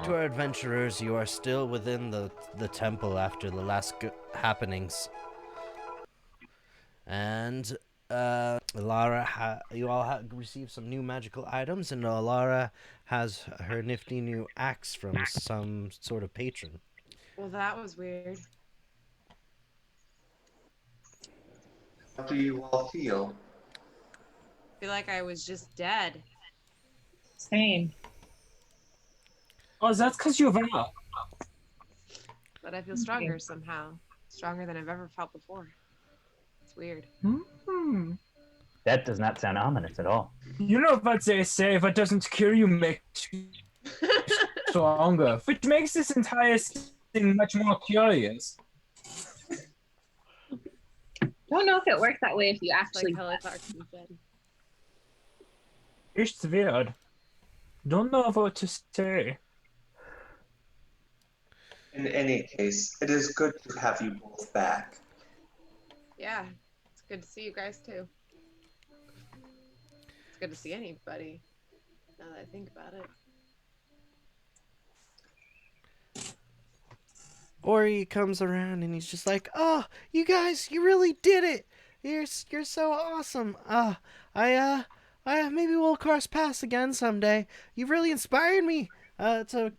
tour adventurers, you are still within the temple after the last happenings. And you all received some new magical items, and Alara has her nifty new axe from some sort of patron. Well, that was weird. How do you all feel? I feel like I was just dead. Same. Oh, that's because you're up. But I feel stronger somehow. Stronger than I've ever felt before. It's weird. Hmm. That does not sound ominous at all. You know what they say, if it doesn't kill you, makes you stronger. Which makes this entire thing much more curious. Don't know if it works that way if you Like actually. Kelly Clarkson said. It's weird. Don't know what to say. In any case, it is good to have you both back. Yeah, it's good to see you guys too. It's good to see anybody. Now that I think about it. Ori comes around and he's just like, "Oh, you guys, you really did it! You're so awesome. I maybe we'll cross paths again someday. You've really inspired me to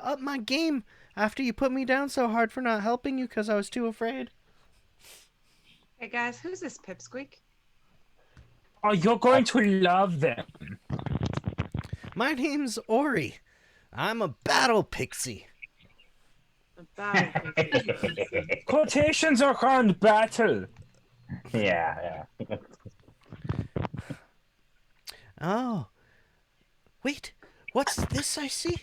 up my game after you put me down so hard for not helping you because I was too afraid." Hey guys, who's this pipsqueak? Oh, you're going to love them. My name's Ori. I'm a battle pixie. About Quotations around battle. Yeah. Oh. Wait, what's this I see?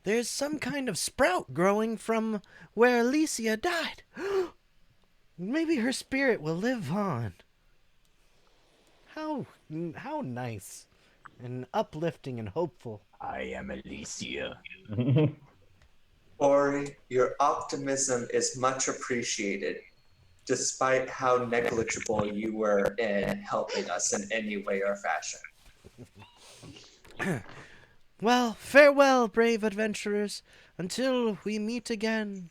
There's some kind of sprout growing from where Alicia died. Maybe her spirit will live on. How nice and uplifting and hopeful. I am Alicia. Ori, your optimism is much appreciated, despite how negligible you were in helping us in any way or fashion. Well, farewell, brave adventurers, until we meet again.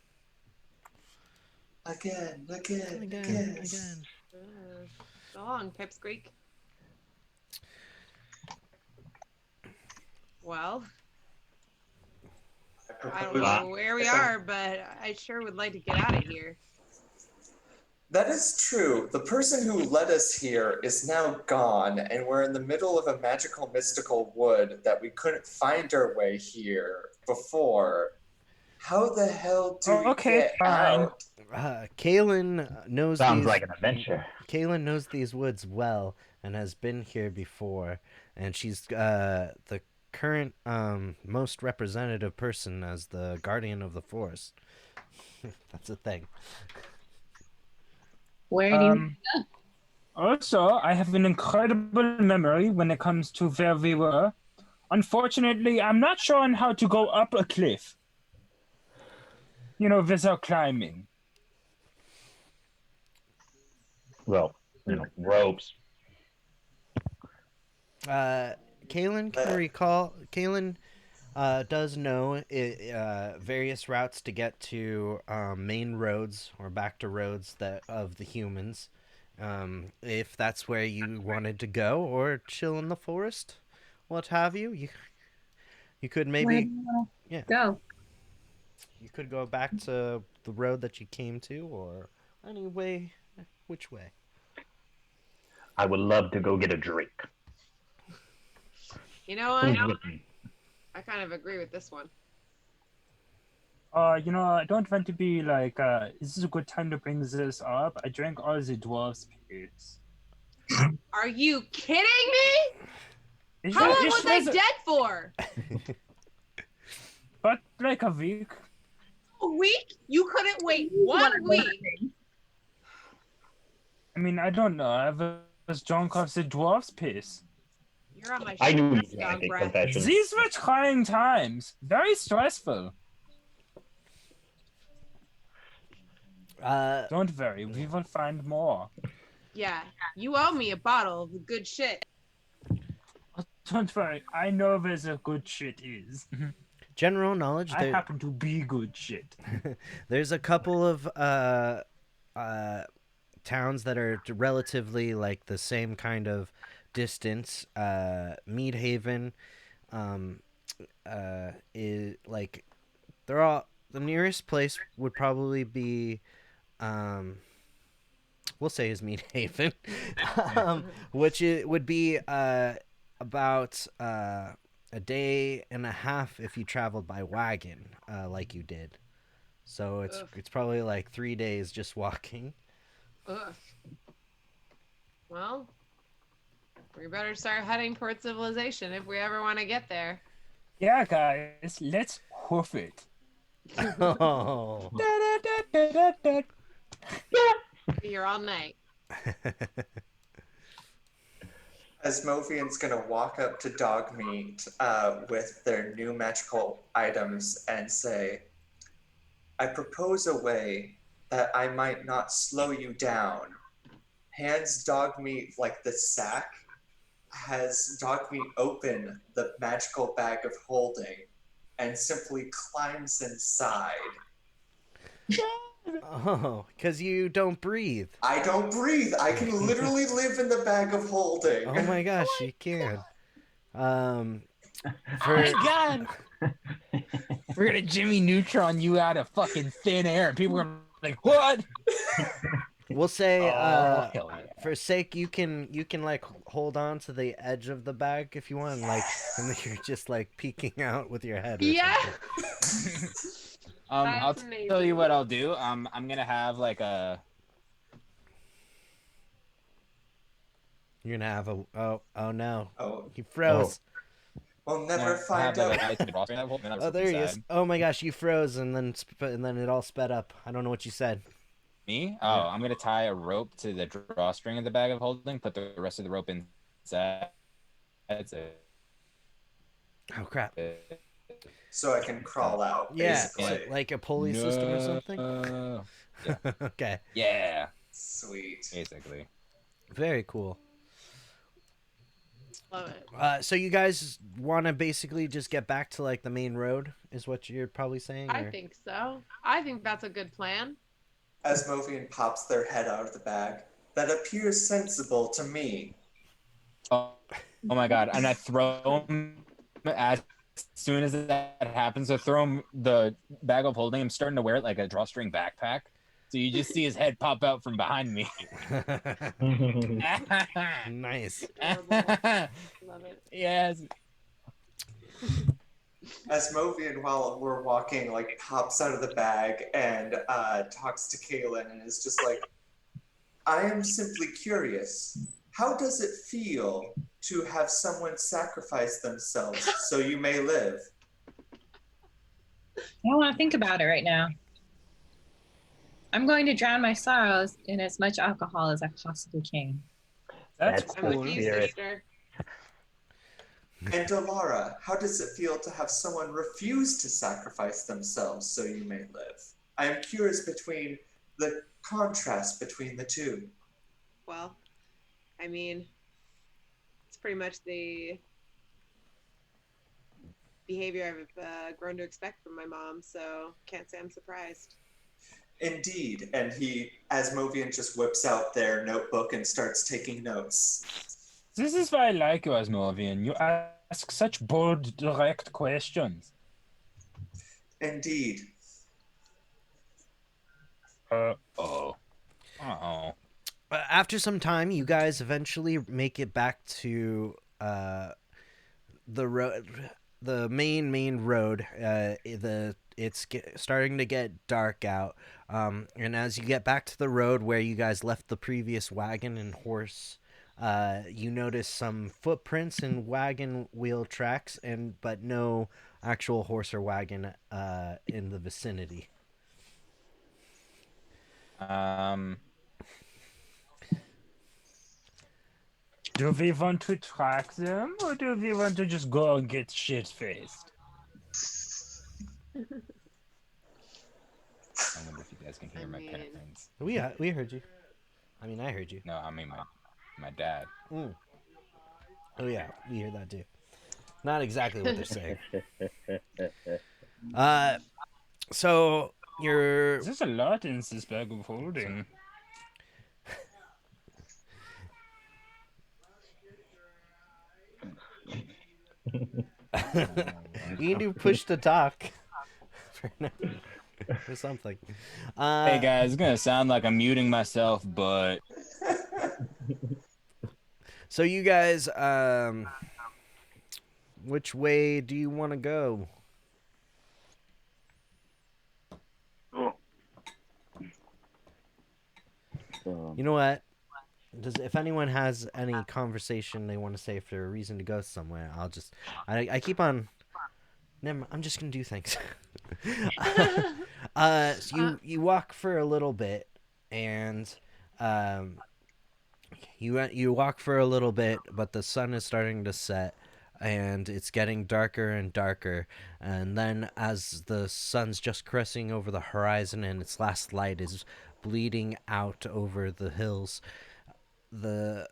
Again. So long, pipsqueak. Well, I don't know where we are, but I sure would like to get out of here. That is true. The person who led us here is now gone, and we're in the middle of a magical, mystical wood that we couldn't find our way here before. How the hell do we get out? Kalen knows Sounds these. like an adventure. Kalen knows these woods well and has been here before, and she's the current most representative person as the guardian of the forest. That's a thing. Where do you Also, I have an incredible memory when it comes to where we were. Unfortunately, I'm not sure on how to go up a cliff. You know, without climbing. Well, ropes. Kalen can recall. Kalen does know various routes to get to main roads or back to roads that of the humans. If that's where you wanted to go, or chill in the forest, what have you. You could maybe go? You could go back to the road that you came to, or any way, which way. I would love to go get a drink. You know what? I kind of agree with this one. I don't want to be like, is this a good time to bring this up? I drank all the dwarf's pills. Are you kidding me? How long was I dead for? But like a week. A week? You couldn't wait 1 week. I mean, I don't know. I was drunk off the dwarf's piss. You're on my I knew shit, you were gonna take Brett. confession. These were trying times. Very stressful. Don't worry, we will find more. Yeah, you owe me a bottle of the good shit. Don't worry, I know where the good shit is. General knowledge. I happen to be good shit. There's a couple of towns that are relatively like the same kind of distance. Mead Haven, is like they're all the nearest place would probably be, we'll say is Mead Haven, which would be about a day and a half if you traveled by wagon, like you did. So it's probably like 3 days just walking. Ugh. Well, we better start heading towards civilization if we ever want to get there. Yeah, guys, let's hoof it. Oh. Be here all night. Asmovian's gonna walk up to Dogmeat with their new magical items and say, I propose a way that I might not slow you down. Hands Dogmeat like the sack, has Dogmeat open the magical bag of holding, and simply climbs inside. Oh, because you don't breathe. I don't breathe. I can literally live in the bag of holding. Oh my gosh, you can. Oh my god! We're gonna Jimmy Neutron you out of fucking thin air, and people are gonna be like, what? We'll say, hell yeah. for sake, you can like hold on to the edge of the bag if you want, like, and then you're just like peeking out with your head. Or Yeah. something. I'll That's tell you amazing. what I'll do. I'm gonna have like a. You're gonna have a oh no, Oh, he froze. we'll never find out. Oh, there he is. Oh my gosh, you froze and then it all sped up. I don't know what you said. Me? Oh, I'm gonna tie a rope to the drawstring of the bag of holding. Put the rest of the rope inside. That's it. Oh crap. So I can crawl out, Yeah, basically. like a pulley system or something. Yeah. Okay, Yeah. Sweet. Basically. very cool. Love it. So you guys want to basically just get back to like the main road, is what you're probably saying? I or- think so. I think that's a good plan. Asmovian pops their head out of the bag. That appears sensible to me. Oh my god! And I throw him as soon as that happens. I throw him the bag of holding. I'm starting to wear it like a drawstring backpack. So you just see his head pop out from behind me. Nice. Love it. Yes. Asmovian, while we're walking, like pops out of the bag and talks to Kaylin and is just like, I am simply curious. How does it feel to have someone sacrifice themselves so you may live? I don't want to think about it right now. I'm going to drown my sorrows in as much alcohol as I possibly can. That's That's I'm cool. with you, Spirit. sister. And Delara, how does it feel to have someone refuse to sacrifice themselves so you may live? I am curious between the contrast between the two. Well, I mean, it's pretty much the behavior I've grown to expect from my mom, so can't say I'm surprised. Indeed, and Asmovian just whips out their notebook and starts taking notes. This is why I like you, Asmovian. You ask such bold, direct questions. Indeed. Uh-oh. After some time, you guys eventually make it back to the road, the main road. It's starting to get dark out, and as you get back to the road where you guys left the previous wagon and horse, you notice some footprints and wagon wheel tracks, but no actual horse or wagon in the vicinity. Do we want to track them, or do we want to just go and get shit-faced? I wonder if you guys can hear my parents. We heard you. I heard you. No, I mean my dad. Oh yeah, we hear that too. Not exactly what they're saying. So you're There's a lot in this bag of holding. you can do push to talk or something. Hey guys, it's gonna sound like I'm muting myself, but So you guys, which way do you want to go? You know what? If anyone has any conversation they want to say for a reason to go somewhere, I keep on. I'm just gonna do things. So you walk for a little bit, and you walk for a little bit, but the sun is starting to set, and it's getting darker and darker. And then, as the sun's just caressing over the horizon, and its last light is bleeding out over the hills, the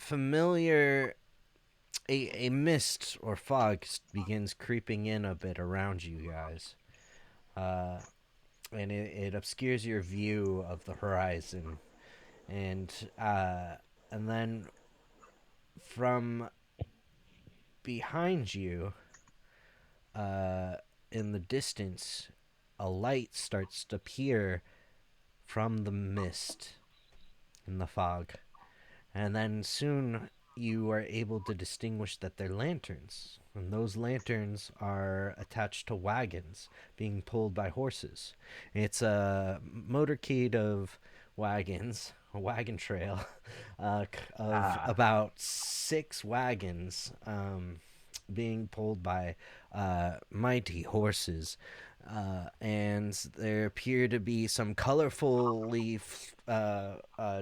familiar a mist or fog begins creeping in a bit around you guys, and it obscures your view of the horizon, and then from behind you, in the distance, a light starts to appear from the mist in the fog. And then soon you are able to distinguish that they're lanterns. And those lanterns are attached to wagons being pulled by horses. It's a motorcade of wagons, a wagon trail of about 6 wagons being pulled by mighty horses. And there appear to be some colorfully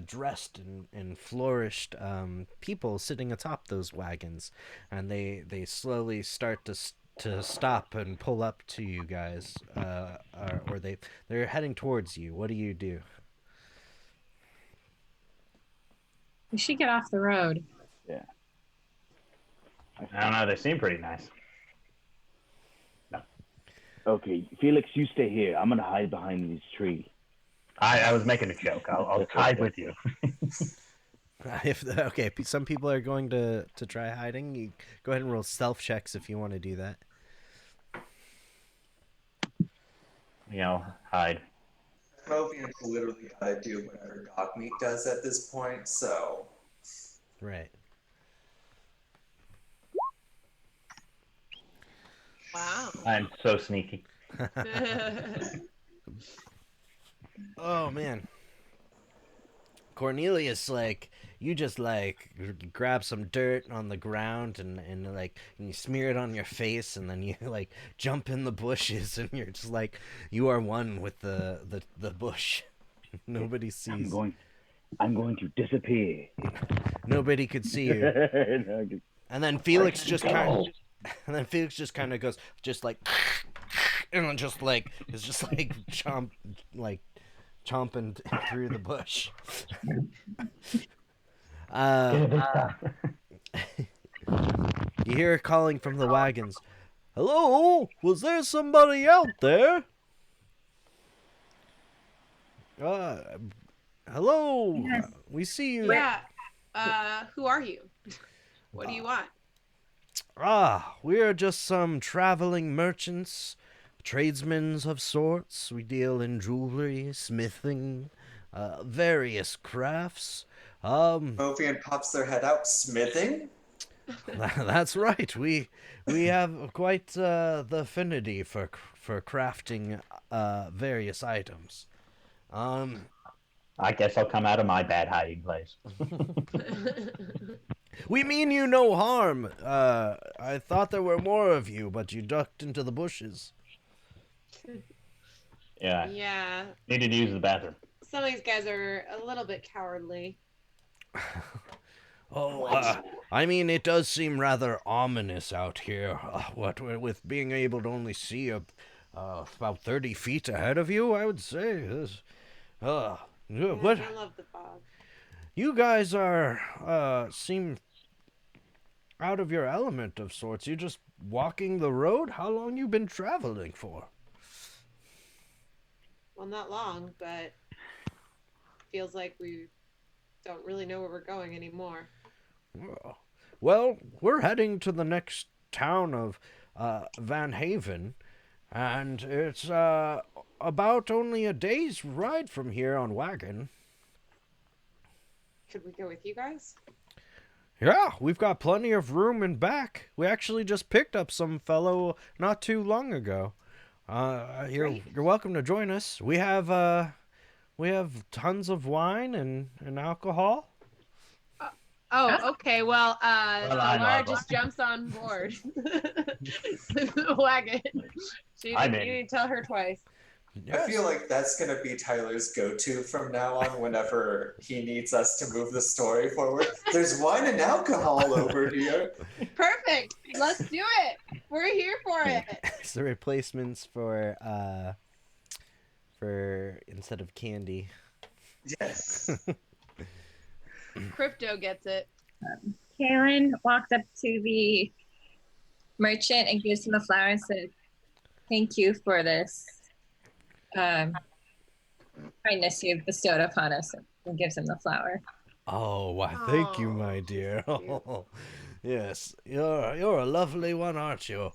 dressed and flourished people sitting atop those wagons, and they slowly start to stop and pull up to you guys, or they're heading towards you. What do you do? We should get off the road. Yeah. I don't know. They seem pretty nice. Okay, Felix, you stay here. I'm gonna hide behind this tree. I was making a joke. I'll hide with you. Okay, some people are going to try hiding. You go ahead and roll stealth checks if you want to do that. Hide. Movian's literally gotta do whatever dog meat does at this point, so. Right. Wow. I'm so sneaky. Oh man, Cornelius, you just grab some dirt on the ground and you smear it on your face, and then you jump in the bushes, and you're just you are one with the bush. Nobody sees. I'm going to disappear. Nobody could see you. And then Felix just kind of goes and then is just chomping through the bush. You hear calling from the wagons. Hello? Was there somebody out there? Hello? Yes. We see you. Yeah. Who are you? What do you want? We are just some traveling merchants, tradesmen of sorts. We deal in jewelry, smithing, various crafts. Movian pops their head out, smithing? That's right. We have quite the affinity for crafting various items. I guess I'll come out of my bad hiding place. We mean you no harm. I thought there were more of you, but you ducked into the bushes. Yeah. Yeah. Needed to use the bathroom. Some of these guys are a little bit cowardly. I mean, it does seem rather ominous out here. What with being able to only see about 30 feet ahead of you, I would say. What? I love the fog. You guys seem. out of your element of sorts. You just walking the road? How long you been traveling for? Well, not long, but feels like we don't really know where we're going anymore. Well, we're heading to the next town of Van Haven, and it's about only a day's ride from here on wagon. Could we go with you guys? Yeah, we've got plenty of room in back. We actually just picked up some fellow not too long ago. You're welcome to join us. We have tons of wine and alcohol. Oh, okay. Well, Well, I know Laura about just jumps on board the wagon. You I'm in. didn't tell her twice. I feel like that's going to be Tyler's go-to from now on whenever he needs us to move the story forward. There's wine and alcohol over here. Perfect. Let's do it. We're here for it. It's the replacements for instead of candy. Yes. Crypto gets it. Kaylin walks up to the merchant and gives him a flower and says, "Thank you for this kindness you've bestowed upon us," and gives him the flower. Oh, why, thank you, Aw, my dear. so cute. Oh, yes, you're a lovely one, aren't you?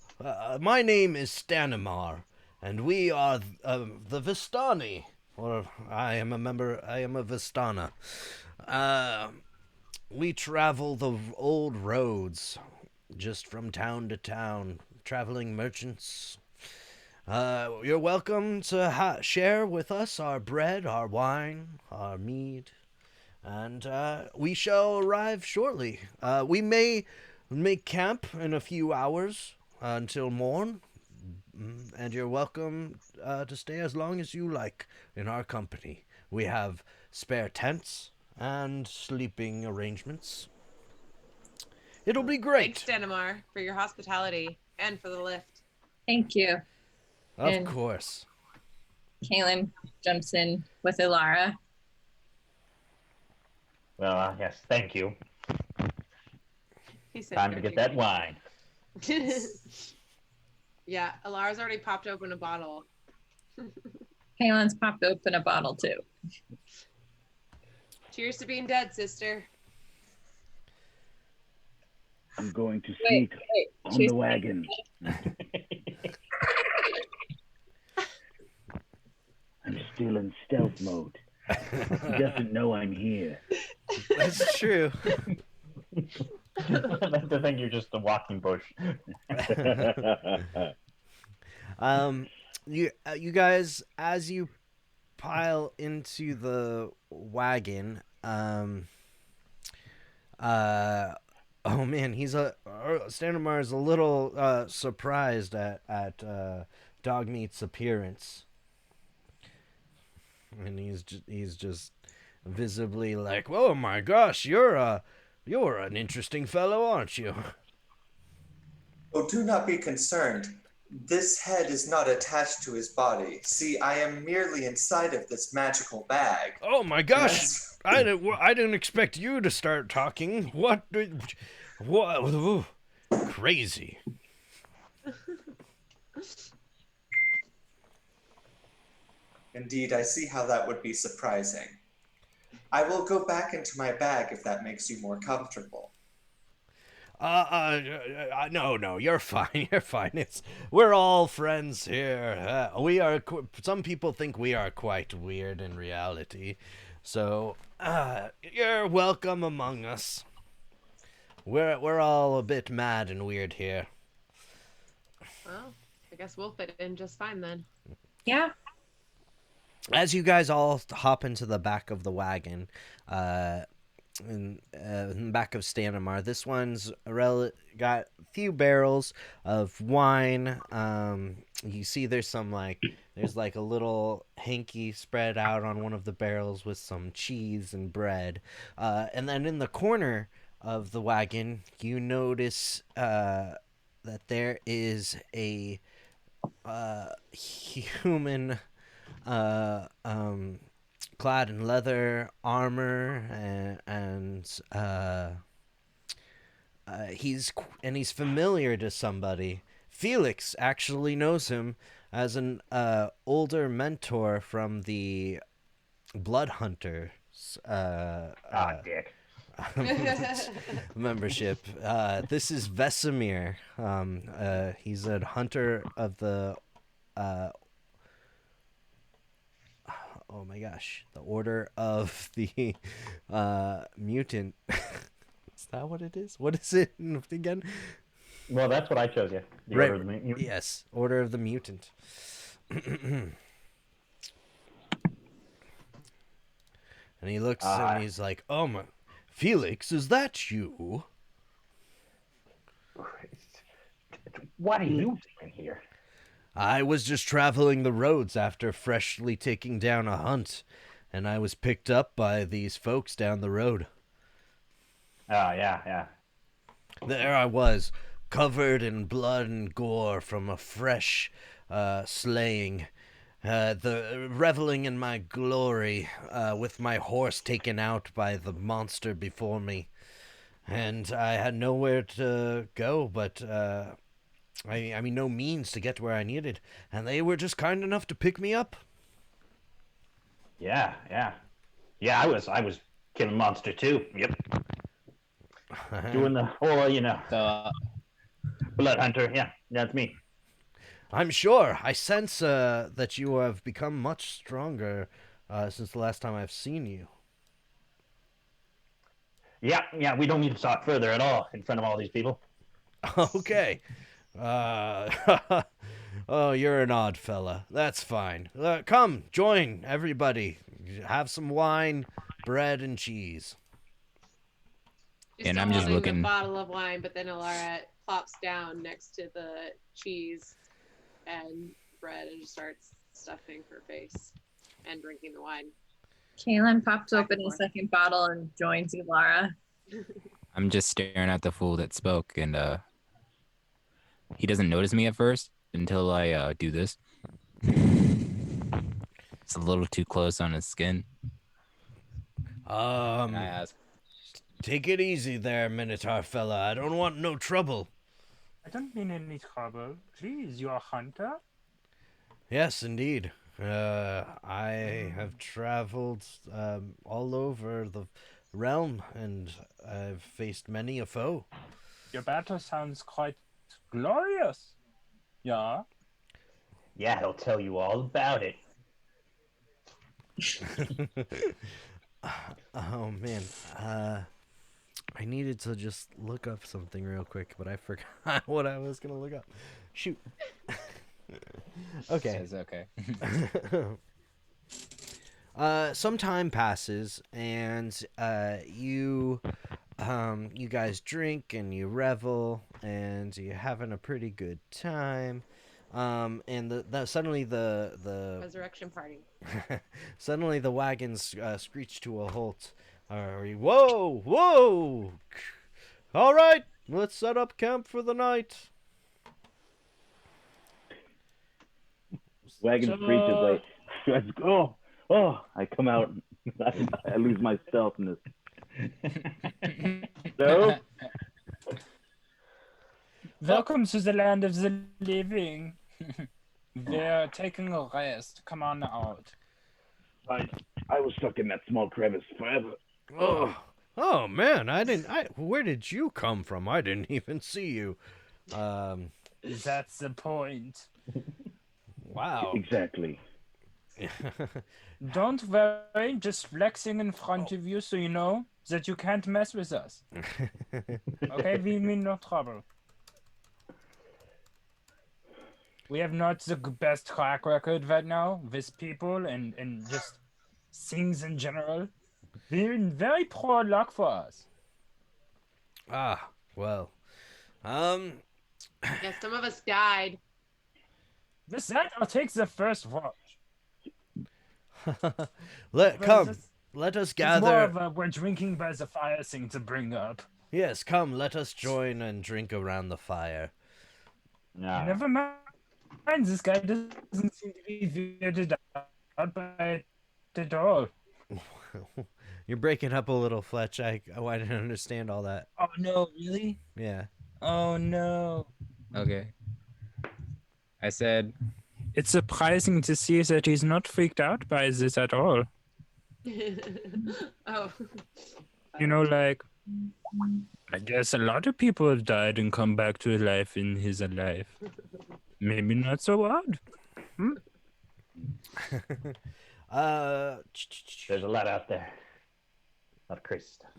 My name is Stanimar, and we are the Vistani. Or I am a Vistana. We travel the old roads, just from town to town, traveling merchants. You're welcome to share with us our bread, our wine, our mead, and we shall arrive shortly. We may make camp in a few hours until morn, and you're welcome to stay as long as you like in our company. We have spare tents and sleeping arrangements. It'll be great. Thanks, Denimar, for your hospitality and for the lift. Thank you. Of And- course. Kaylin jumps in with Ilara. Well, yes, thank you. He said, Time to get that wine. Yeah, Alara's already popped open a bottle. Kaylin's popped open a bottle too. Cheers to being dead, sister. I'm going to Wait, sneak wait. on Cheers. the wagon. I'm still in stealth mode. He doesn't know I'm here. That's true. I think you're just a walking bush. You guys, as you pile into the wagon, oh man, Standamar is a little surprised at Dogmeat's appearance, and he's just visibly like, "Oh my gosh, you're an interesting fellow, aren't you?" Oh, do not be concerned. This head is not attached to his body. See, I am merely inside of this magical bag. Oh my gosh! That's- I didn't expect you to start talking. What? Ooh, crazy. Indeed, I see how that would be surprising. I will go back into my bag if that makes you more comfortable. No, you're fine. You're fine. We're all friends here. Some people think we are quite weird in reality, so you're welcome among us. We're all a bit mad and weird here. Well, I guess we'll fit in just fine then. Yeah. As you guys all hop into the back of the wagon, in the back of Stanimar, this one's got a few barrels of wine. You see there's like a little hanky spread out on one of the barrels with some cheese and bread. And then in the corner of the wagon, you notice that there is a human clad in leather armor and he's familiar to somebody. Felix actually knows him as an older mentor from the Blood Hunters Dick. membership. This is Vesemir. He's a hunter of the. Oh my gosh, the Order of the Mutant. Is that what it is? What is it again? Well, that's what I chose, yeah. The Right. Order of the Mutant. Yes, Order of the Mutant. And he looks and he's like, "Oh my, Felix, is that you?" What are you doing here? I was just traveling the roads after freshly taking down a hunt, and I was picked up by these folks down the road. Oh, yeah. There I was, covered in blood and gore from a fresh slaying, the reveling in my glory, with my horse taken out by the monster before me, and I had nowhere to go but I mean, no means to get to where I needed, and they were just kind enough to pick me up. Yeah, I was killing monster too. Yep. Doing the whole, So, blood hunter. Yeah, that's me. I'm sure. I sense that you have become much stronger since the last time I've seen you. Yeah, we don't need to talk further at all in front of all these people. Okay. Oh, you're an odd fella. That's fine. Come, join everybody. Have some wine, bread, and cheese. She's And still I'm just holding looking- the bottle of wine, but then Alara plops down next to the cheese and bread and just starts stuffing her face and drinking the wine. Kaylin pops Back open and a forth. second bottle and joins Ilara. I'm just staring at the fool that spoke, and he doesn't notice me at first until I do this. It's a little too close on his skin. And I ask, Take it easy there, Minotaur fella. I don't want no trouble. I don't mean any trouble. Please, you're a hunter? Yes, indeed. I have traveled all over the realm, and I've faced many a foe. Your battle sounds quite glorious. Yeah? Yeah, he'll tell you all about it. Oh man, I needed to just look up something real quick, but I forgot what I was gonna look up. Shoot. Okay. says okay. Some time passes, and you guys drink and you revel, and you're having a pretty good time. And suddenly the Resurrection party. suddenly the wagons screech to a halt. Whoa, whoa! All right, let's set up camp for the night. Wagon screeches like, let's go. Oh, I come out. I lose my stealthness. No? Welcome to the land of the living. They're taking a rest. Come on out. I was stuck in that small crevice forever. Oh man, where did you come from? I didn't even see you. That's the point. Wow. Exactly. Don't worry, just flexing in front of you so you know that you can't mess with us. Okay, we mean no trouble. We have not the best track record right now with people and just things in general. We're in very poor luck for us. Well. Yeah, some of us died. With that, I'll take the first watch. Let us It's more gather. of a we're drinking by the fire thing to bring up. Yes, come, let us join and drink around the fire. No. Never mind, this guy doesn't seem to be weirded out by it at all. You're breaking up a little, Fletch. I didn't understand all that. Oh no, really? Yeah. Oh no. Okay. I said, It's surprising to see that he's not freaked out by this at all. Oh. You know, like, I guess a lot of people have died and come back to life in his life. Maybe not so odd. There's a lot out there. A lot of crazy stuff.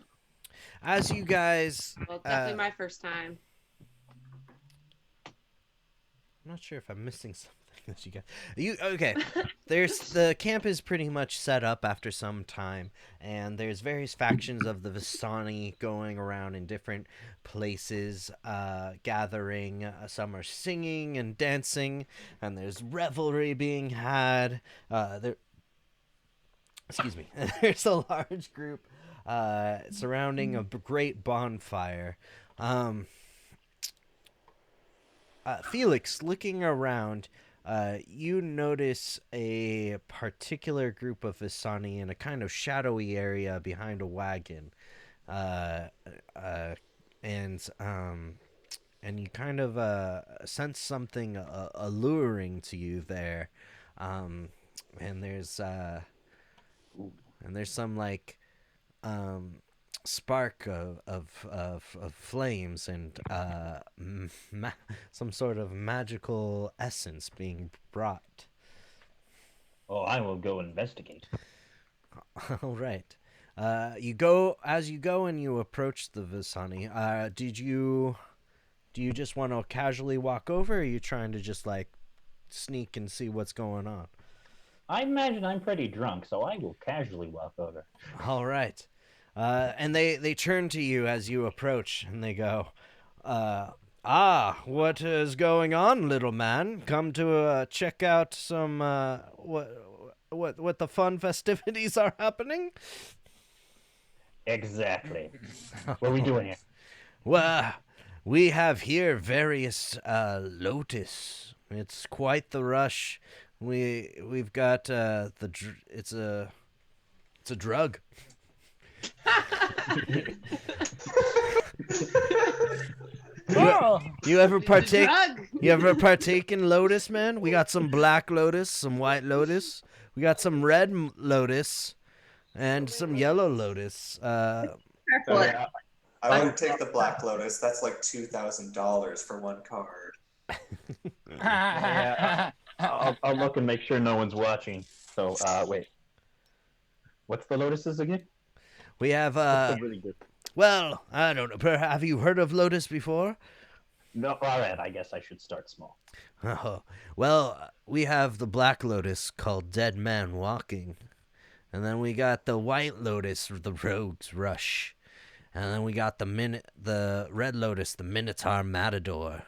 As you guys, Well, definitely my first time. I'm not sure if I'm missing something that you got. Okay? There's the camp is pretty much set up after some time, and there's various factions of the Vistani going around in different places, gathering. Some are singing and dancing, and there's revelry being had. Excuse me. There's a large group surrounding a great bonfire. Felix, looking around, you notice a particular group of Vistani in a kind of shadowy area behind a wagon, and you kind of sense something alluring to you there, and there's some like spark of flames and some sort of magical essence being brought. Oh, I will go investigate. All right. You go and you approach the Vistani. Do you just want to casually walk over, or are you trying to just like sneak and see what's going on? I imagine I'm pretty drunk, so I will casually walk over. All right. And they turn to you as you approach, and they go, what is going on, little man? Come to check out some what the fun festivities are happening? Exactly. What are we doing here? Well, we have here various lotus. It's quite the rush. We've got it's a drug. Oh! You ever partake? Drug. You ever partake in lotus, man? We got some black lotus, some white lotus. We got some red lotus, and some yellow lotus. Careful. Yeah, I would take the Black Lotus. That's like $2,000 for one card. Yeah, I'll look and make sure no one's watching. So, wait. What's the lotuses again? We have Really good. well, I don't know. Have you heard of lotus before? No, all right. I guess I should start small. Oh, well, we have the black lotus called Dead Man Walking. And then we got the white lotus, the Rogues Rush. And then we got the red lotus, the Minotaur Matador.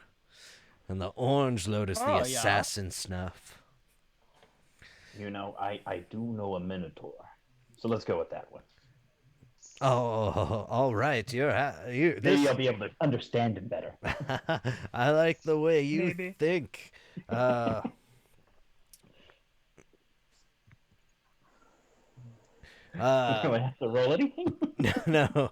And the orange lotus, the Assassin Snuff. You know, I do know a minotaur. So let's go with that one. Oh, all right. Maybe I'll be able to understand it better. I like the way you Maybe. think. Do I have to roll anything? No.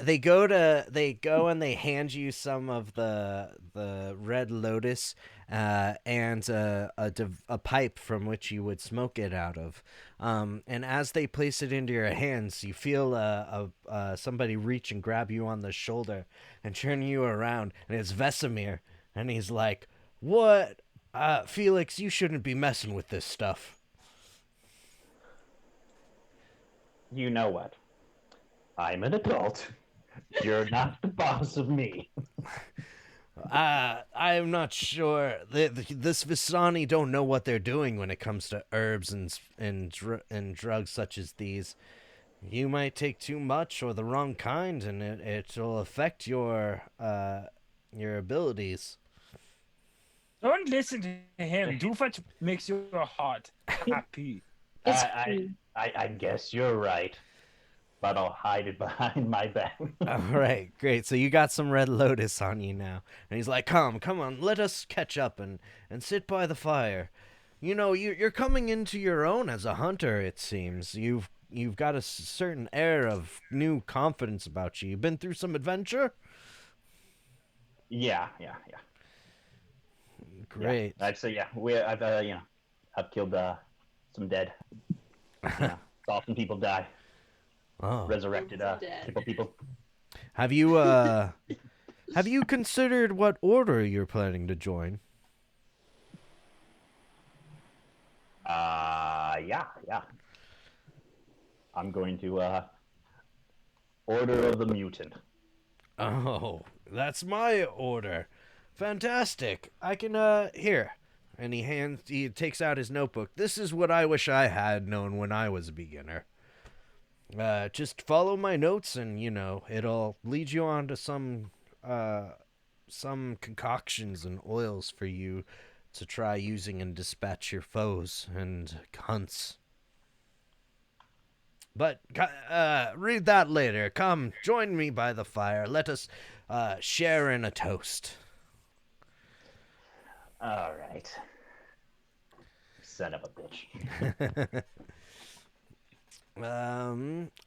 They go and they hand you some of the red lotus and a pipe from which you would smoke it out of. And as they place it into your hands, you feel somebody reach and grab you on the shoulder and turn you around, and it's Vesemir, and he's like, "What? Felix, you shouldn't be messing with this stuff." You know what? I'm an adult. You're not the boss of me. I'm not sure. This Vistani don't know what they're doing when it comes to herbs and drugs such as these. You might take too much or the wrong kind, and it'll affect your abilities. Don't listen to him. Do what makes your heart happy. It's I guess you're right. But I'll hide it behind my back. All right, great. So you got some red lotus on you now, and he's like, "Come on, let us catch up and sit by the fire. You know, you're coming into your own as a hunter. It seems you've you've got a certain air of new confidence about you. You've been through some adventure. Yeah. Great. Yeah. I'd say yeah. I've killed some dead. Saw some people die. Oh. Resurrected people. Have you have you considered what order you're planning to join? Yeah. I'm going to Order of the Mutant. Oh, that's my order. Fantastic. I can here. And he takes out his notebook. This is what I wish I had known when I was a beginner. Just follow my notes and, it'll lead you on to some concoctions and oils for you to try using and dispatch your foes and hunts. But read that later. Come, join me by the fire. Let us share in a toast. All right. Son of a bitch.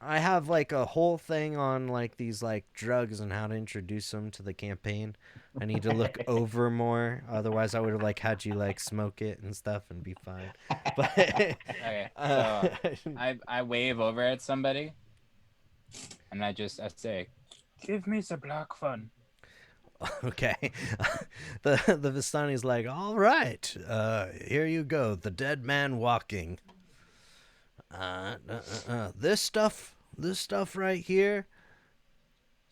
I have like a whole thing on like these like drugs and how to introduce them to the campaign. I need to look over more. Otherwise, I would have like had you like smoke it and stuff and be fine. But Okay, so I wave over at somebody, and I say, Give me the black one. okay, the Vistani's like, all right, here you go, the dead man walking. This stuff right here,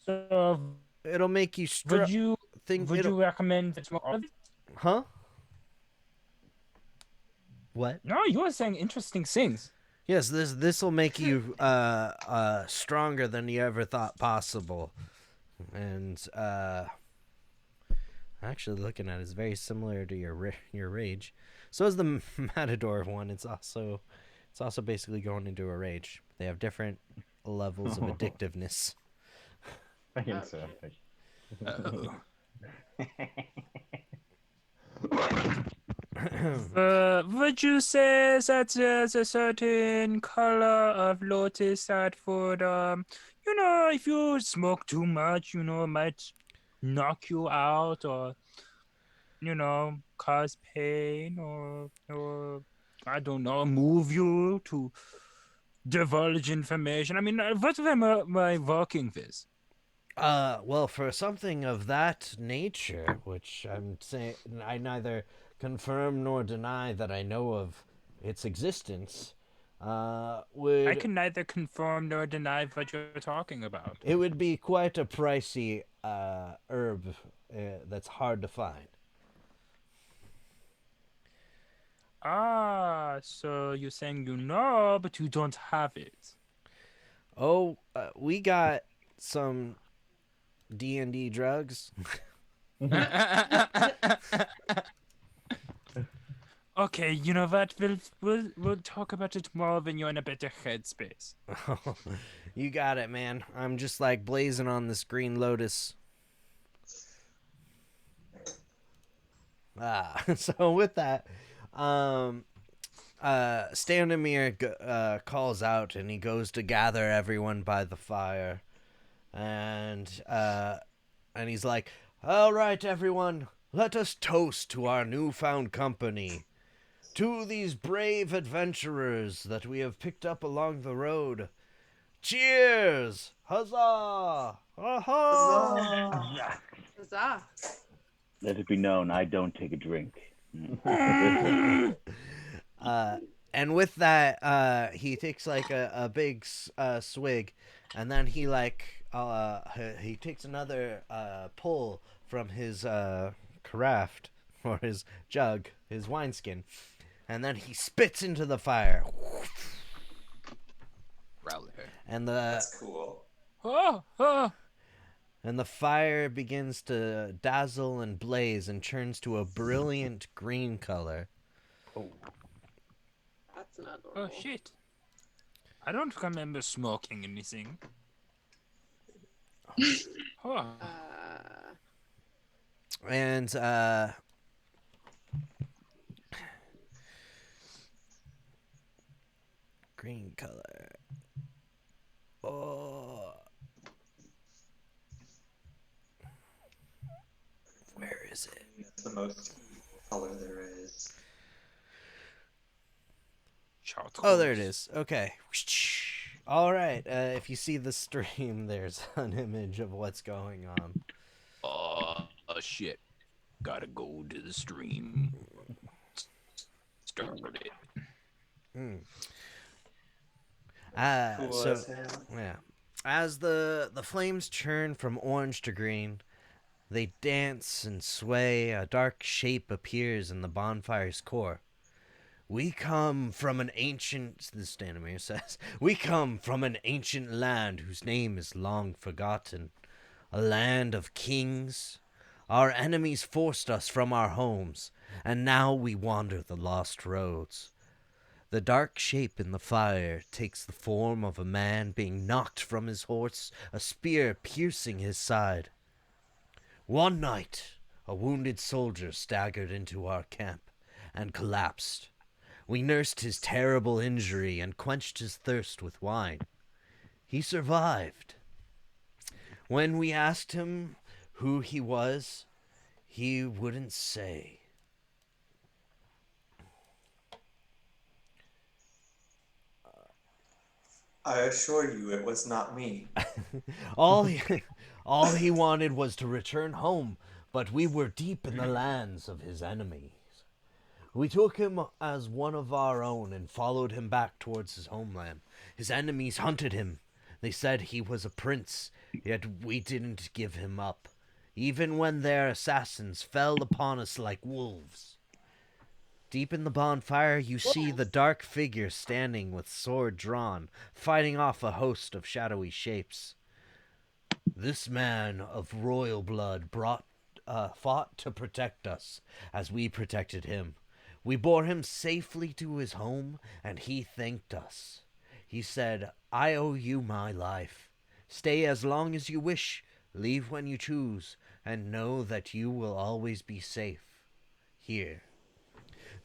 So it'll make you would you recommend to smoke all of it? Huh? What? No, you were saying interesting things. Yes, this will make you stronger than you ever thought possible. And actually looking at it, it's very similar to your rage. So is the Matador one. It's also basically going into a rage. They have different levels of addictiveness. I can say. Would you say that there's a certain color of lotus that would, if you smoke too much, might knock you out or, cause pain or I don't know, move you to divulge information? I mean, what am I working with? Well, for something of that nature, which I'm saying, I neither confirm nor deny that I know of its existence, I can neither confirm nor deny what you're talking about. It would be quite a pricey herb that's hard to find. Ah, so you're saying but you don't have it. Oh, we got some D&D drugs. Okay, you know what? We'll talk about it tomorrow when you're in a better headspace. You got it, man. I'm just like blazing on this green lotus. So with that, Standemir calls out and he goes to gather everyone by the fire, and he's like, "All right, everyone, let us toast to our newfound company, to these brave adventurers that we have picked up along the road. Cheers! Huzzah! Aha! Huzzah. Let it be known, I don't take a drink. And with that, he takes like a big swig, and then he he takes another pull from his carafe or his jug, his wineskin, and then he spits into the fire. And That's cool. And the fire begins to dazzle and blaze and turns to a brilliant green color. That's not normal. Oh shit! I don't remember smoking anything. And green color. Oh, where is it? It's the most color there is. Oh, there it is. Okay. All right. If you see the stream, there's an image of what's going on. Oh, shit. Gotta go to the stream. Start it. Cool So as hell. yeah, as the flames churn from orange to green, they dance and sway. A dark shape appears in the bonfire's core. We come from an ancient, this Stanimir says, we come from an ancient land whose name is long forgotten. A land of kings. Our enemies forced us from our homes, and now we wander the lost roads. The dark shape in the fire takes the form of a man being knocked from his horse, a spear piercing his side. One night, a wounded soldier staggered into our camp and collapsed. We nursed his terrible injury and quenched his thirst with wine. He survived. When we asked him who he was, he wouldn't say. I assure you it was not me. all he wanted was to return home, but we were deep in the lands of his enemies. We took him as one of our own and followed him back towards his homeland. His enemies hunted him. They said he was a prince, yet we didn't give him up, even when their assassins fell upon us like wolves. Deep in the bonfire, you see the dark figure standing with sword drawn, fighting off a host of shadowy shapes. This man of royal blood fought to protect us, as we protected him. We bore him safely to his home, and he thanked us. He said, I owe you my life. Stay as long as you wish, leave when you choose, and know that you will always be safe. Here.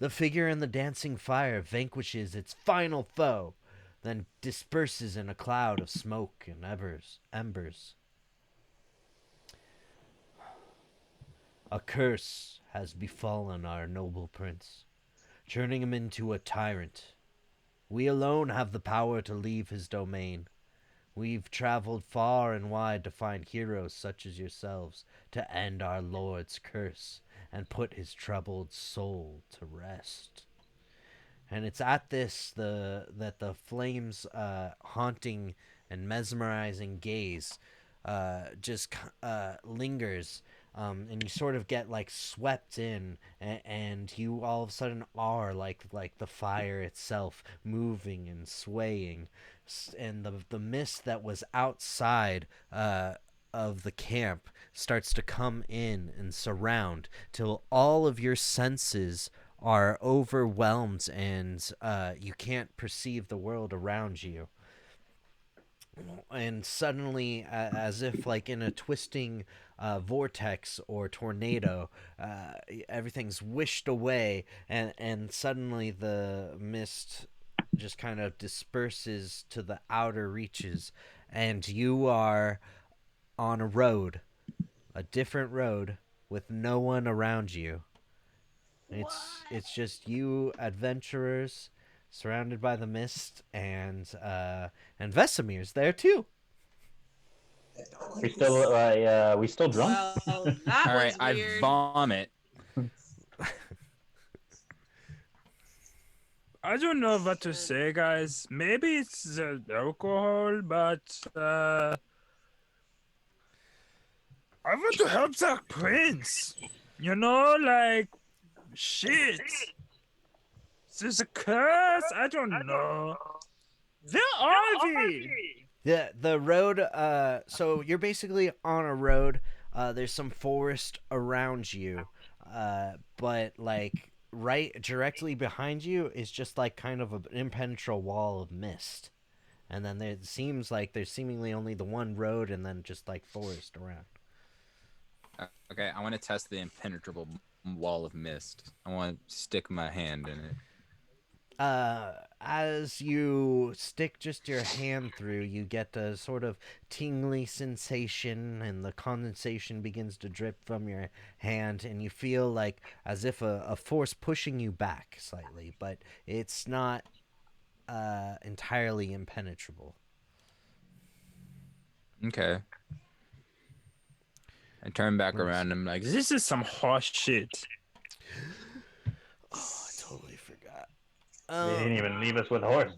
The figure in the dancing fire vanquishes its final foe, then disperses in a cloud of smoke and embers. A curse has befallen our noble prince, turning him into a tyrant. We alone have the power to leave his domain. We've traveled far and wide to find heroes such as yourselves to end our lord's curse and put his troubled soul to rest. And it's at this that the flames' haunting and mesmerizing gaze just lingers, and you sort of get like swept in, and you all of a sudden are like the fire itself, moving and swaying, and the mist that was outside of the camp starts to come in and surround till all of your senses are overwhelmed, and you can't perceive the world around you. And suddenly, as if like in a twisting vortex or tornado, everything's wished away, and suddenly the mist just kind of disperses to the outer reaches, and you are on a road, a different road, with no one around you. It's just you adventurers surrounded by the mist, and Vesemir's there too. I don't We like still this. we still drunk? Well, that All right, was I weird. vomit. I don't know what to say, guys. Maybe it's the alcohol, but I want to help the prince. You know, like shit. There's a curse. I don't know. Where are we? The road. So you're basically on a road. There's some forest around you, but like right directly behind you is just like kind of an impenetrable wall of mist. And then it seems like there's seemingly only the one road, and then just like forest around. Okay, I want to test the impenetrable wall of mist. I want to stick my hand in it. As you stick just your hand through, you get a sort of tingly sensation, and the condensation begins to drip from your hand, and you feel like as if a force pushing you back slightly, but it's not entirely impenetrable. Okay. I turn back around and I'm like, This is some horse shit. Oh, I totally forgot. They didn't even leave us with a horse.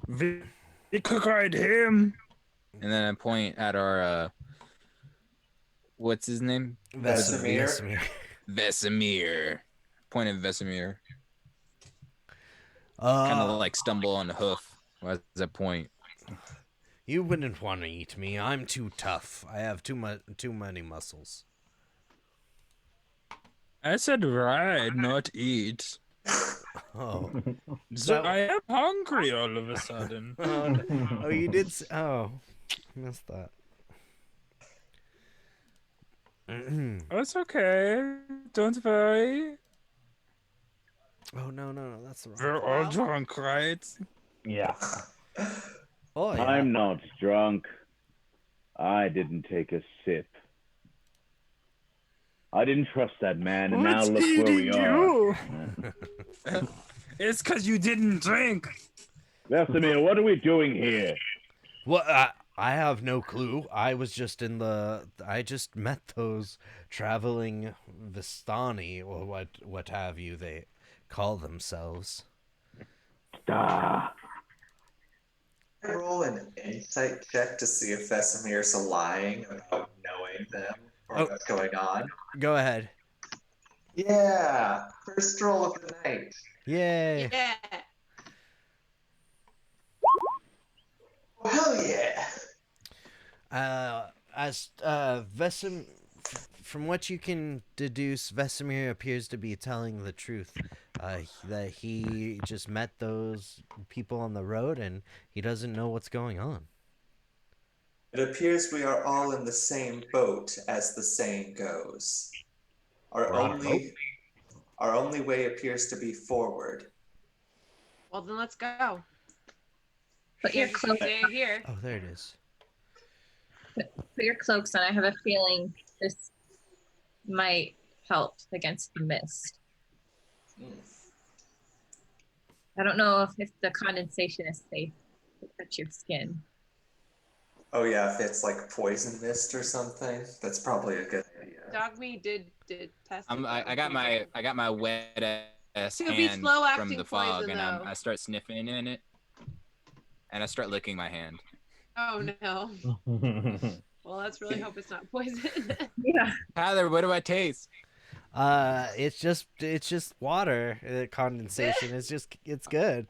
We could ride him. and then I point at our what's his name? Vesemir. Vesemir. Point at Vesemir. Kind of like stumble on the hoof as I point. You wouldn't want to eat me. I'm too tough. I have too many muscles. I said ride, not eat. Oh. So I am hungry all of a sudden. Oh, you did. Oh, missed that. Oh, it's okay. Don't worry. Oh no, that's the wrong. We're all drunk, right? Yeah. Oh yeah. I'm not drunk. I didn't take a sip. I didn't trust that man, and now What's look where we eating are. you? It's because you didn't drink. Vesemir, what are we doing here? Well, I have no clue. I was just I just met those traveling Vistani, or what have you. They call themselves. Ah, Roll an insight check to see if Vesemir's lying about knowing them or what's going on. Go ahead. Yeah, first roll of the night. Yay. Yeah. Oh, hell yeah. From what you can deduce, Vesemir appears to be telling the truth. That he just met those people on the road and he doesn't know what's going on. It appears we are all in the same boat, as the saying goes. Our We're on a boat? only way appears to be forward. Well, then let's go. Put your Can't cloak. stay here. Oh, there it is. Put your cloaks on. I have a feeling this might help against the mist. I don't know if the condensation is safe to touch your skin. Oh yeah, if it's like poison mist or something, that's probably a good idea. Dogme did test it. I got my wet ass It'll be hand slow from acting the fog, poison, and though. I start sniffing in it, and I start licking my hand. Oh no. Well, let's really hope it's not poison. Yeah. Tyler, what do I taste? It's just water condensation. It's good.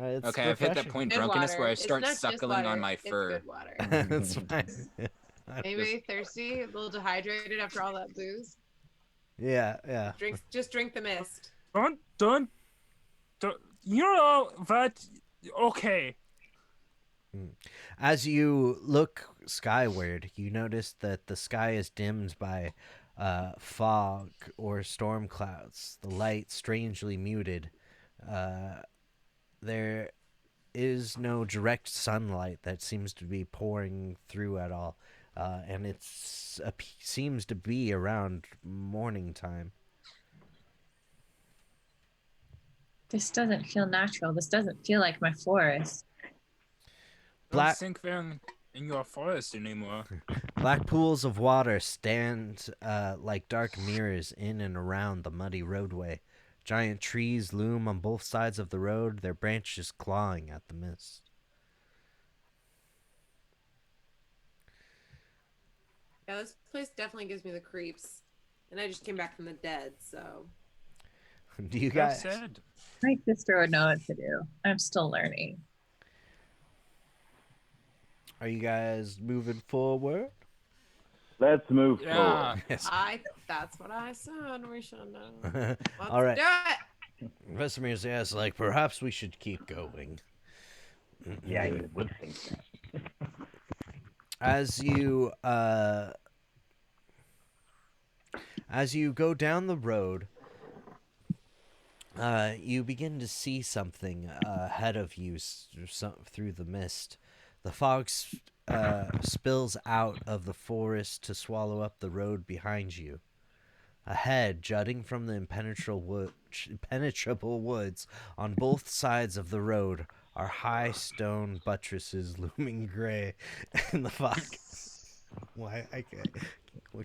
It's Okay, I've hit that refreshing. point Good drunkenness water. where I It's start not just suckling water, on my it's fur. good water. It's fine. Anybody thirsty? A little dehydrated after all that booze? Yeah. Just drink the mist. Don't. You know what? Okay. As you look skyward, you notice that the sky is dimmed by fog or storm clouds. The light strangely muted. There is no direct sunlight that seems to be pouring through at all, and it seems to be around morning time. This doesn't feel natural. This doesn't feel like my forest. Black- Don't think we're in your forest anymore. Black pools of water stand like dark mirrors in and around the muddy roadway. Giant trees loom on both sides of the road, their branches clawing at the mist. Yeah, this place definitely gives me the creeps. And I just came back from the dead, so. Do you Well guys? said. My sister would know what to do. I'm still learning. Are you guys moving forward? let's move Yeah. forward. Yes. That's what I said. We should do. Let's All right. do it. Vesemir's ass like perhaps we should keep going. Yeah, you would think that. As you go down the road, You begin to see something ahead of you through the mist. The fog spills out of the forest to swallow up the road behind you. Ahead, jutting from the impenetrable woods on both sides of the road, are high stone buttresses looming gray in the fog. Why I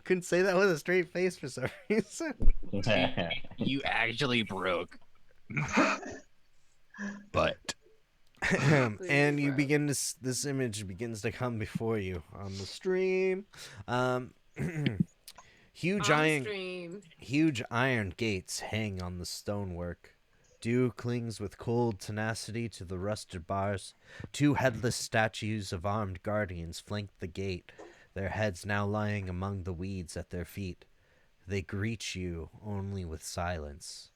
couldn't say that with a straight face for some reason. You actually broke. But And you begin to this image begins to come before you on the stream. Huge iron gates hang on the stonework. Dew clings with cold tenacity to the rusted bars. Two headless statues of armed guardians flank the gate, their heads now lying among the weeds at their feet. They greet you only with silence.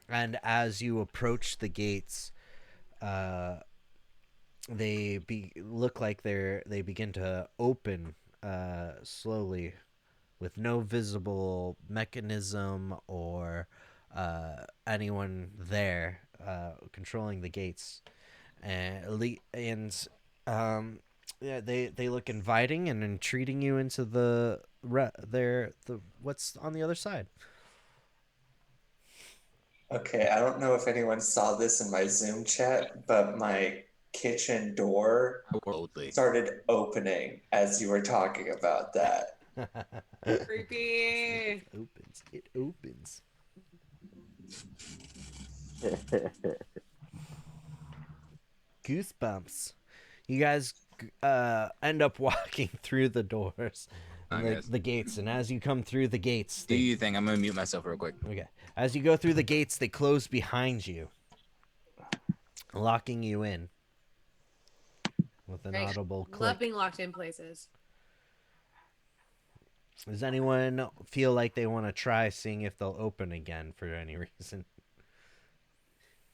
And as you approach the gates, they look like they begin to open slowly, with no visible mechanism or anyone there controlling the gates. Yeah, they look inviting and entreating you into the what's on the other side. Okay, I don't know if anyone saw this in my Zoom chat, but my kitchen door started opening as you were talking about that. Creepy. It opens. Goosebumps. You guys end up walking through the doors and the gates, and as you come through the gates, do you think I'm gonna mute myself real quick? Okay. As you go through the gates, they close behind you, locking you in with an audible click. Love being locked in places. Does anyone feel like they want to try seeing if they'll open again for any reason?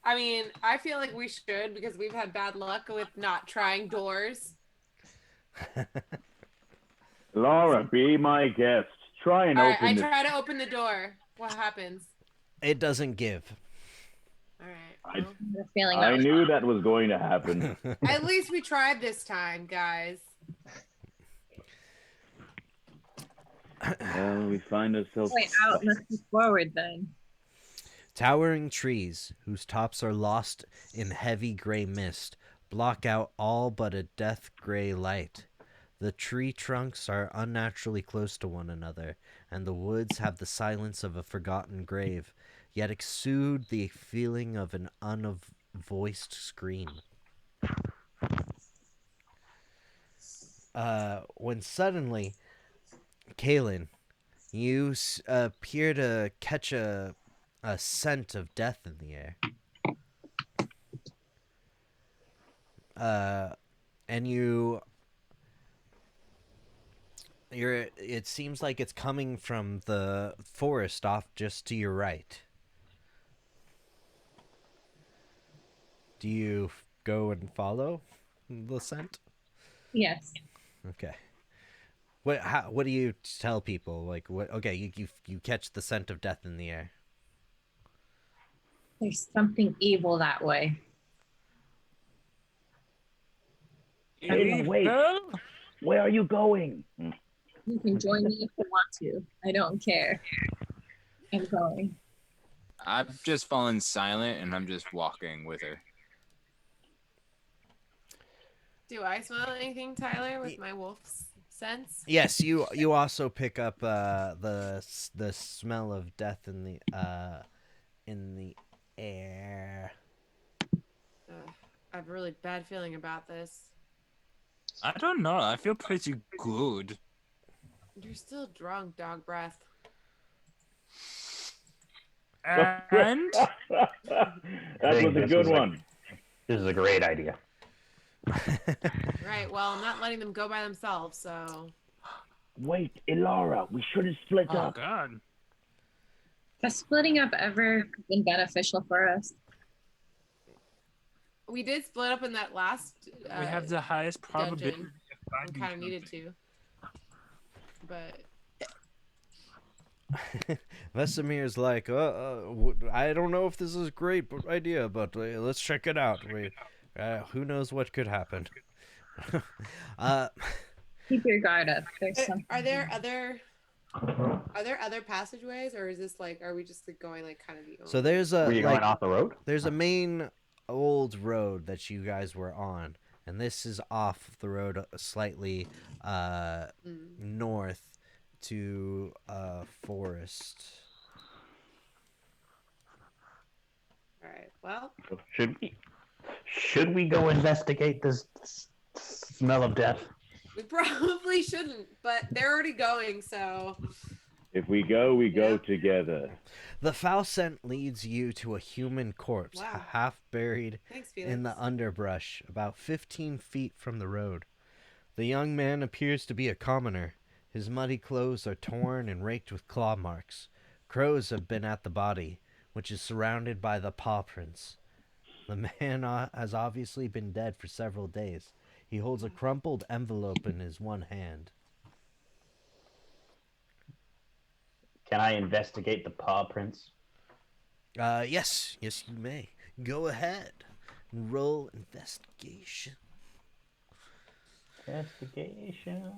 I mean, I feel like we should, because we've had bad luck with not trying doors. Laura, be my guest. Try and open I this. try to open the door. What happens? It doesn't give. All right. Well. I knew that was going to happen. At least we tried this time, guys. Well, we find ourselves... Wait, out. Let's move forward then. Towering trees, whose tops are lost in heavy gray mist, block out all but a death gray light. The tree trunks are unnaturally close to one another, and the woods have the silence of a forgotten grave, yet exude the feeling of an unvoiced scream. When suddenly, Kaylin, you appear to catch a scent of death in the air. And it seems like it's coming from the forest off just to your right. Do you go and follow the scent? Yes. Okay. What do you tell people? Like, what? Okay, you catch the scent of death in the air. There's something evil that way. Hey, wait. Where are you going? You can join me if you want to. I don't care. I'm going. I've just fallen silent and I'm just walking with her. Do I smell anything, Tyler, with my wolf's sense? Yes, you also pick up the smell of death in the air. I have a really bad feeling about this. I don't know. I feel pretty good. You're still drunk, dog breath. And that was a good one. This is a great idea. Right, well, I'm not letting them go by themselves, so... Wait, Ilara, we should have split up. Oh, God. Has splitting up ever been beneficial for us? We did split up in that last We have the highest probability dungeon. of finding We kind of needed something. to. But... Vesemir's like, I don't know if this is a great idea, but let's check it out. Who knows what could happen? uh, Keep your guard up. There's something. Are there other passageways, or is this like, are we just like going like kind of the so there's Were a you going off the road? there's a main old road that you guys were on, and this is off the road slightly north to forest. All right. Well, Should we go investigate this smell of death? we probably shouldn't, but they're already going, so. If we go, we go together. The foul scent leads you to a human corpse, Wow. half buried Thanks, Felix. in the underbrush, about 15 feet from the road. The young man appears to be a commoner. His muddy clothes are torn and raked with claw marks. Crows have been at the body, which is surrounded by the paw prints. The man has obviously been dead for several days. He holds a crumpled envelope in his one hand. Can I investigate the paw prints? Yes, you may. Go ahead and roll investigation. Investigation.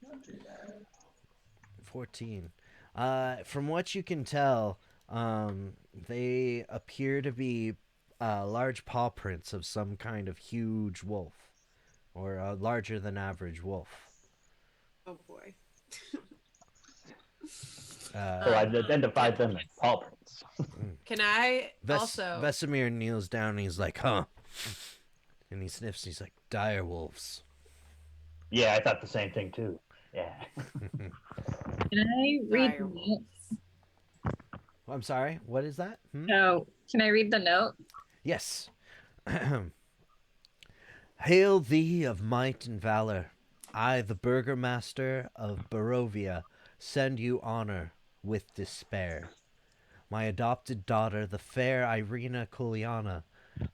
Don't do that. 14. From what you can tell, they appear to be large paw prints of some kind of huge wolf, or a larger than average wolf. Oh boy. So I've identified them as paw prints. Can I also? Vesemir kneels down and he's like, huh? And he sniffs and he's like, dire wolves. Yeah, I thought the same thing too. Yeah. Can I read the notes? I'm sorry, what is that? Oh, can I read the note? Yes. Hail thee of might and valor. I, the burgomaster of Barovia, send you honor with despair. My adopted daughter, the fair Irina Kuliana,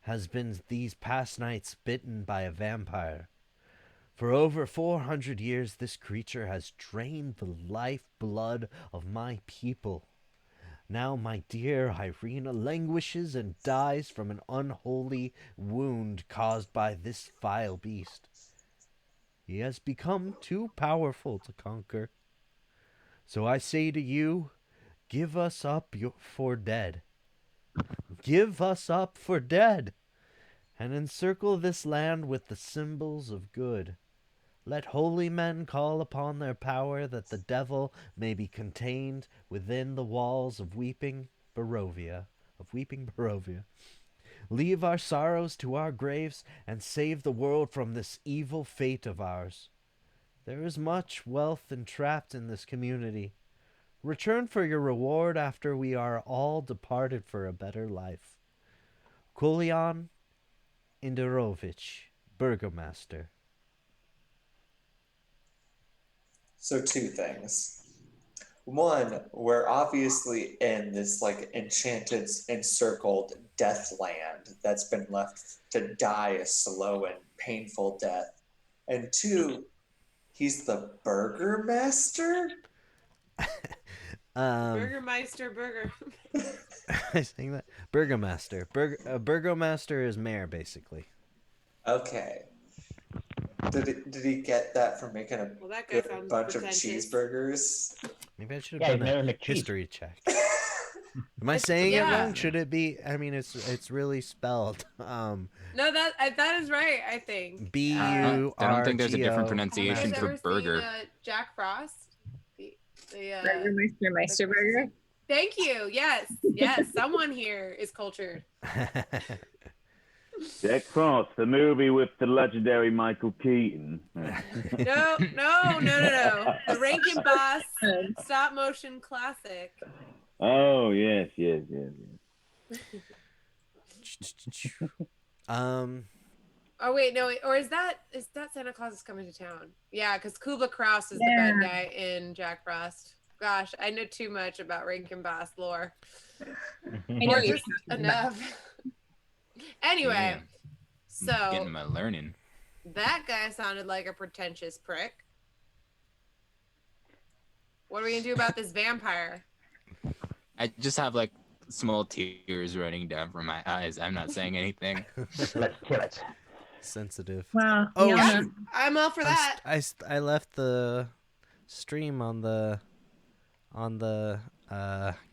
has been these past nights bitten by a vampire. For over 400 years, this creature has drained the life blood of my people. Now my dear Irina languishes and dies from an unholy wound caused by this vile beast. He has become too powerful to conquer. So I say to you, give us up for dead. Give us up for dead, and encircle this land with the symbols of good. Let holy men call upon their power that the devil may be contained within the walls of weeping Barovia. Leave our sorrows to our graves and save the world from this evil fate of ours. There is much wealth entrapped in this community. Return for your reward after we are all departed for a better life. Kulian Inderovich, Burgomaster. So two things. One, we're obviously in this like enchanted, encircled death land that's been left to die a slow and painful death. And two, he's the burgermaster? Burgermeister Burger. I saying that? Burgomaster. Burgomaster is mayor, basically. Okay. Did he get that from making a Well, that guy good sounds bunch of pretentious. cheeseburgers? Maybe I should Yeah, have he's done Mayor a McCheese. history check. Am I saying it yeah. wrong? Should it be? I mean, it's really spelled. No, that is right. I think. B-U-R-G-O. I don't think there's a different Have you pronunciation guys for ever burger. seen Jack Frost? The Burgermeister Meisterburger? Thank you. Yes, someone here is cultured. Jack Frost, the movie with the legendary Michael Keaton. No. The Rankin Boss stop motion classic. Oh, yes. Oh wait, no, or is that Santa Claus is coming to town? Yeah, because Kubla Kraus is the bad guy in Jack Frost. Gosh, I know too much about Rankin Boss lore. Or just enough. Anyway, Getting so my learning. That guy sounded like a pretentious prick. What are we gonna do about this vampire? I just have like small tears running down from my eyes. I'm not saying anything. Let's kill it. Sensitive. Wow. Oh, Fiona. shoot. I'm all for that. I left the stream on the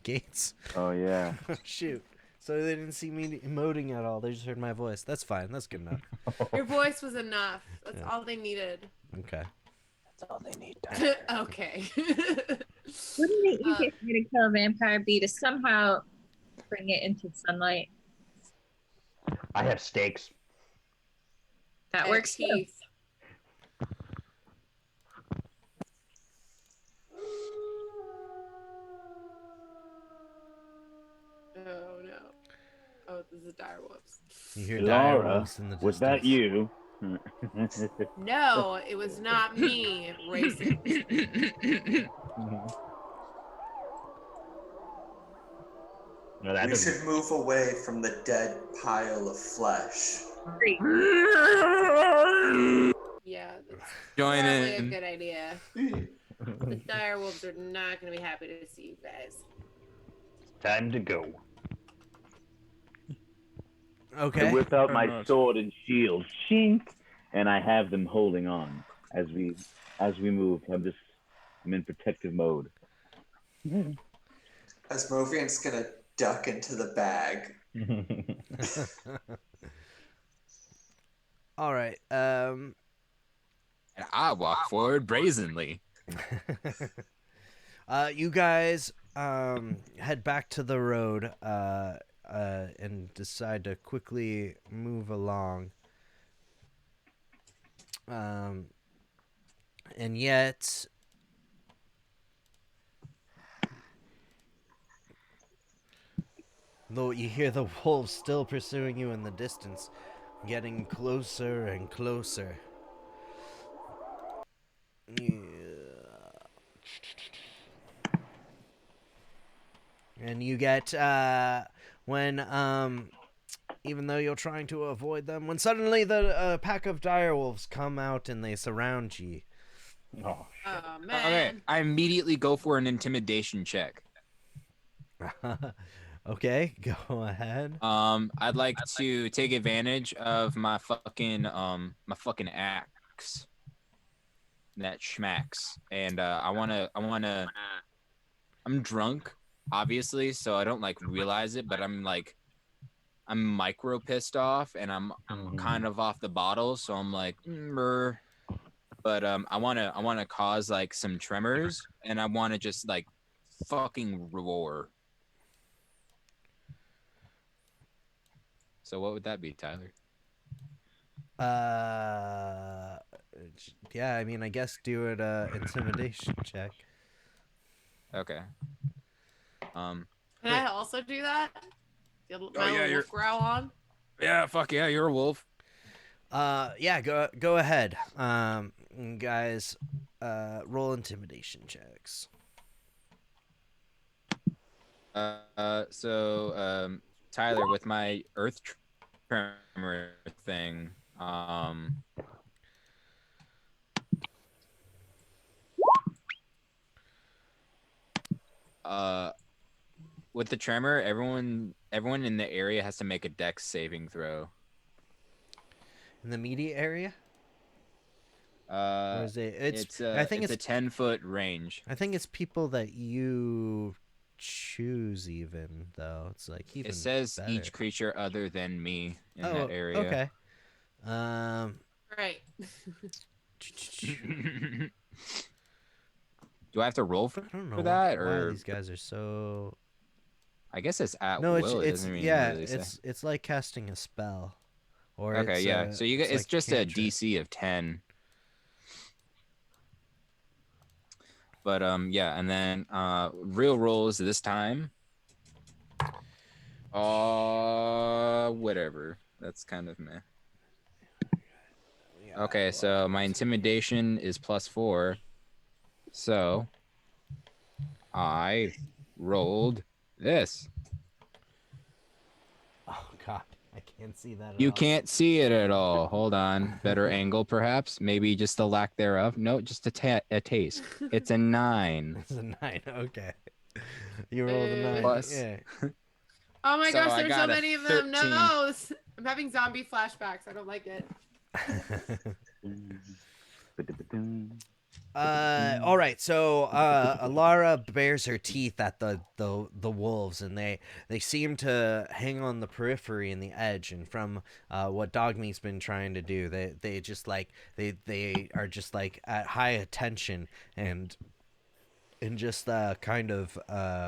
gates. Oh yeah. Shoot. So they didn't see me emoting at all. They just heard my voice. That's fine. That's good enough. Your voice was enough. That's Yeah. all they needed. Okay. That's all they need. Okay. Wouldn't the easiest way to kill a vampire be to somehow bring it into sunlight? I have stakes. That And works too. teeth. Oh no. Oh, this is dire wolves. You hear Laura, direwolves in the distance. was that you? No, it was not me racing. No, that We doesn't. should move away from the dead pile of flesh. Great. Yeah, that's Join probably a in. good idea. The dire wolves are not going to be happy to see you guys. Time to go. I Okay. whip out Oh, my no. sword and shield, shink, and I have them holding on as we move. I'm in protective mode. Asmovian's gonna duck into the bag. All right. And I walk forward brazenly. You guys head back to the road and decide to quickly move along. And yet, though you hear the wolves still pursuing you in the distance, getting closer and closer. Yeah. And you get when even though you're trying to avoid them, when suddenly the pack of direwolves come out and they surround you. Oh, Oh Okay, man. I immediately go for an intimidation check. Okay, go ahead. I'd like to take advantage of my fucking axe. That schmacks, and I'm drunk, obviously, so I don't like realize it, but I'm micro pissed off, and I'm kind of off the bottle, so I'm like, "Mrr." But I wanna cause like some tremors, and I wanna just like fucking roar. So what would that be, Tyler? Yeah, I mean, I guess do it intimidation check. Okay. Can I also do that? Get my yeah, little you're- wolf growl on. Yeah, fuck yeah, you're a wolf. Yeah, go ahead. Guys, roll intimidation checks. So Tyler, with my earth tremor thing, with the tremor, everyone in the area has to make a dex saving throw. In the immediate area? Or is it? I think it's a 10-foot range. I think it's people that you choose, even though it's like even. It says better. each creature other than me in that area. Okay. Right. Do I have to roll for I don't know that, why or these guys are so. I guess it's at No, will. It it's doesn't really yeah, really say. it's like casting a spell. Or Okay, it's, yeah. So you get it's like just a cantrip. DC of 10. But yeah, and then real rolls this time. Whatever. That's kind of meh. Okay, so my intimidation is +4. So I rolled this. Oh God, I can't. Can't see that at You all. can't see it at all. Hold on. Better angle, perhaps. Maybe just the lack thereof. No, just a taste. It's a 9. It's a 9. Okay. You rolled a 9. Plus. Yeah. Oh my So gosh, I there's so got a many of them. 13. No, I'm having zombie flashbacks. I don't like it. All right. So Alara bares her teeth at the wolves, and they seem to hang on the periphery and the edge. And from what Dogmeat's been trying to do, they just like they are just like at high attention and just kind of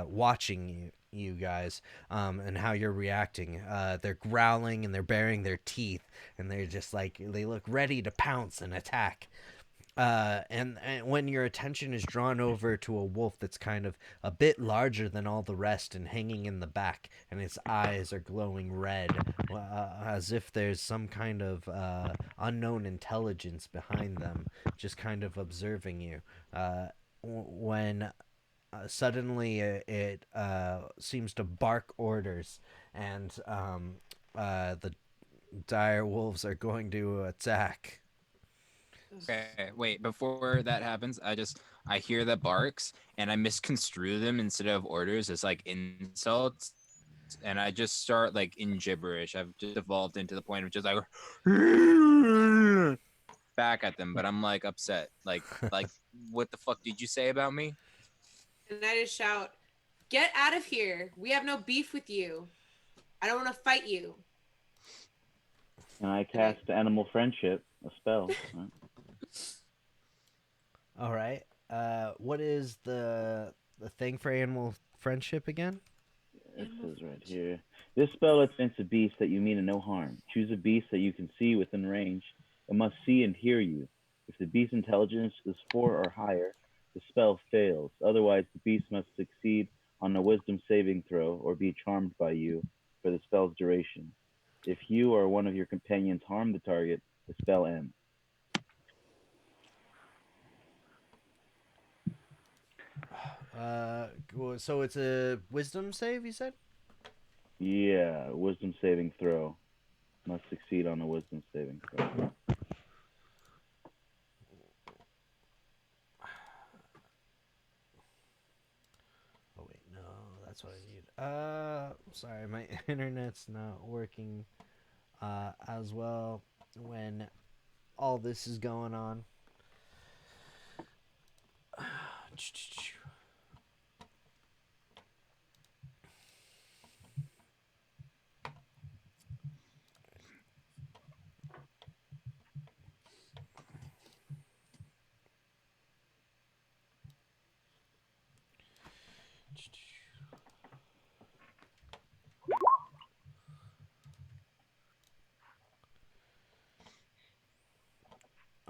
watching you guys and how you're reacting. They're growling and they're baring their teeth, and they're just like they look ready to pounce and attack. And when your attention is drawn over to a wolf that's kind of a bit larger than all the rest and hanging in the back, and its eyes are glowing red, as if there's some kind of unknown intelligence behind them, just kind of observing you. When suddenly it seems to bark orders, and the dire wolves are going to attack. Okay, wait. Before that happens, I hear the barks and I misconstrue them instead of orders as like insults, and I just start like in gibberish. I've just evolved into the point of just like back at them, but I'm like upset. Like what the fuck did you say about me? And I just shout, "Get out of here! We have no beef with you. I don't want to fight you." And I cast Animal Friendship, a spell. All right. What is the thing for animal friendship again? It says right here. This spell attempts a beast that you mean no harm. Choose a beast that you can see within range. It must see and hear you. If the beast's intelligence is 4 or higher, the spell fails. Otherwise, the beast must succeed on a wisdom saving throw or be charmed by you for the spell's duration. If you or one of your companions harm the target, the spell ends. So it's a wisdom save, you said? Yeah, wisdom saving throw. Must succeed on a wisdom saving throw. Oh wait, no, that's what I need. Sorry, my internet's not working as well when all this is going on.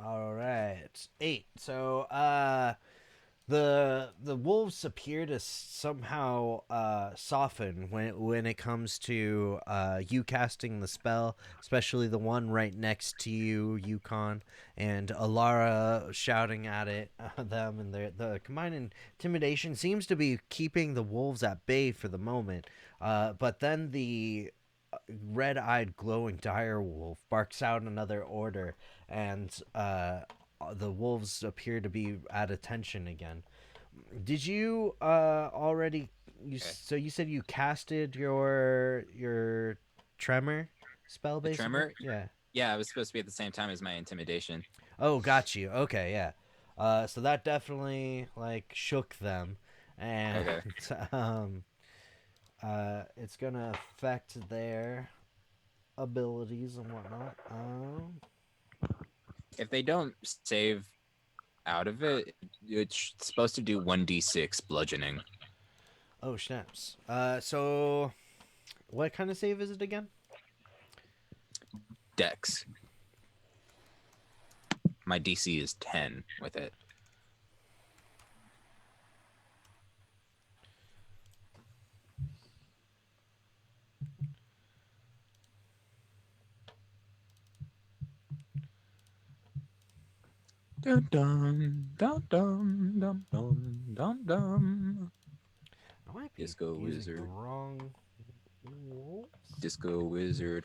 All right, 8. So, the wolves appear to somehow soften when it comes to you casting the spell, especially the one right next to you, Yukon, and Alara shouting at them, and the combined intimidation seems to be keeping the wolves at bay for the moment. But then the red-eyed, glowing dire wolf barks out another order, and the wolves appear to be at attention again. Did you already? So you said you casted your tremor spell, The basically. tremor? Yeah. Yeah, it was supposed to be at the same time as my intimidation. Oh, got you. Okay, yeah. So that definitely like shook them, and it's gonna affect their abilities and whatnot. If they don't save out of it, it's supposed to do 1d6 bludgeoning. Oh snaps. So what kind of save is it again? Dex. My DC is 10 with it. Dum dum dum dum dum dum dum dum. I might be Disco using wizard. the wrong. Disco wizard.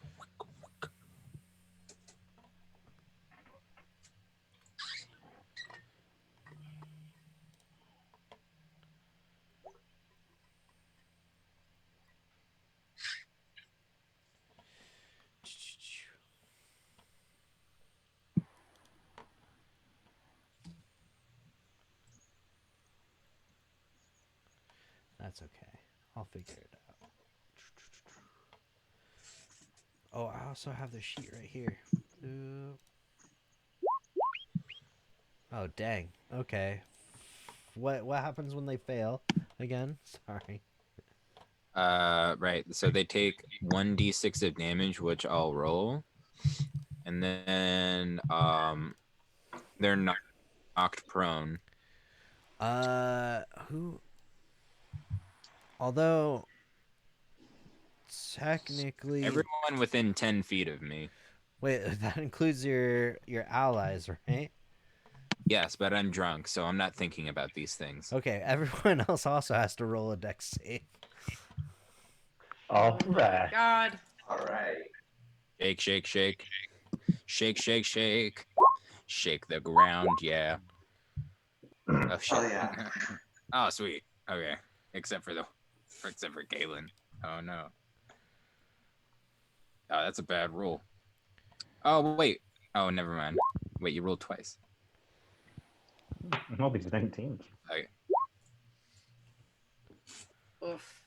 That's okay. I'll figure it out. Oh, I also have the sheet right here. Oh, dang. Okay. What happens when they fail? Again? Sorry. Right. So they take 1d6 of damage, which I'll roll, and then they're knocked prone. Who? Although technically, Everyone within 10 feet of me. wait, that includes your allies, right? Yes, but I'm drunk, so I'm not thinking about these things. Okay, everyone else also has to roll a dex save. All Oh my right. God. All right. Shake, shake, shake. Shake, shake, shake. Shake the ground, yeah. Oh shit. Oh yeah. Oh sweet. Okay. Except for Galen. Oh no. Oh, that's a bad roll. Oh wait. Oh, never mind. Wait, you rolled twice. All these 19s. Okay. Oof.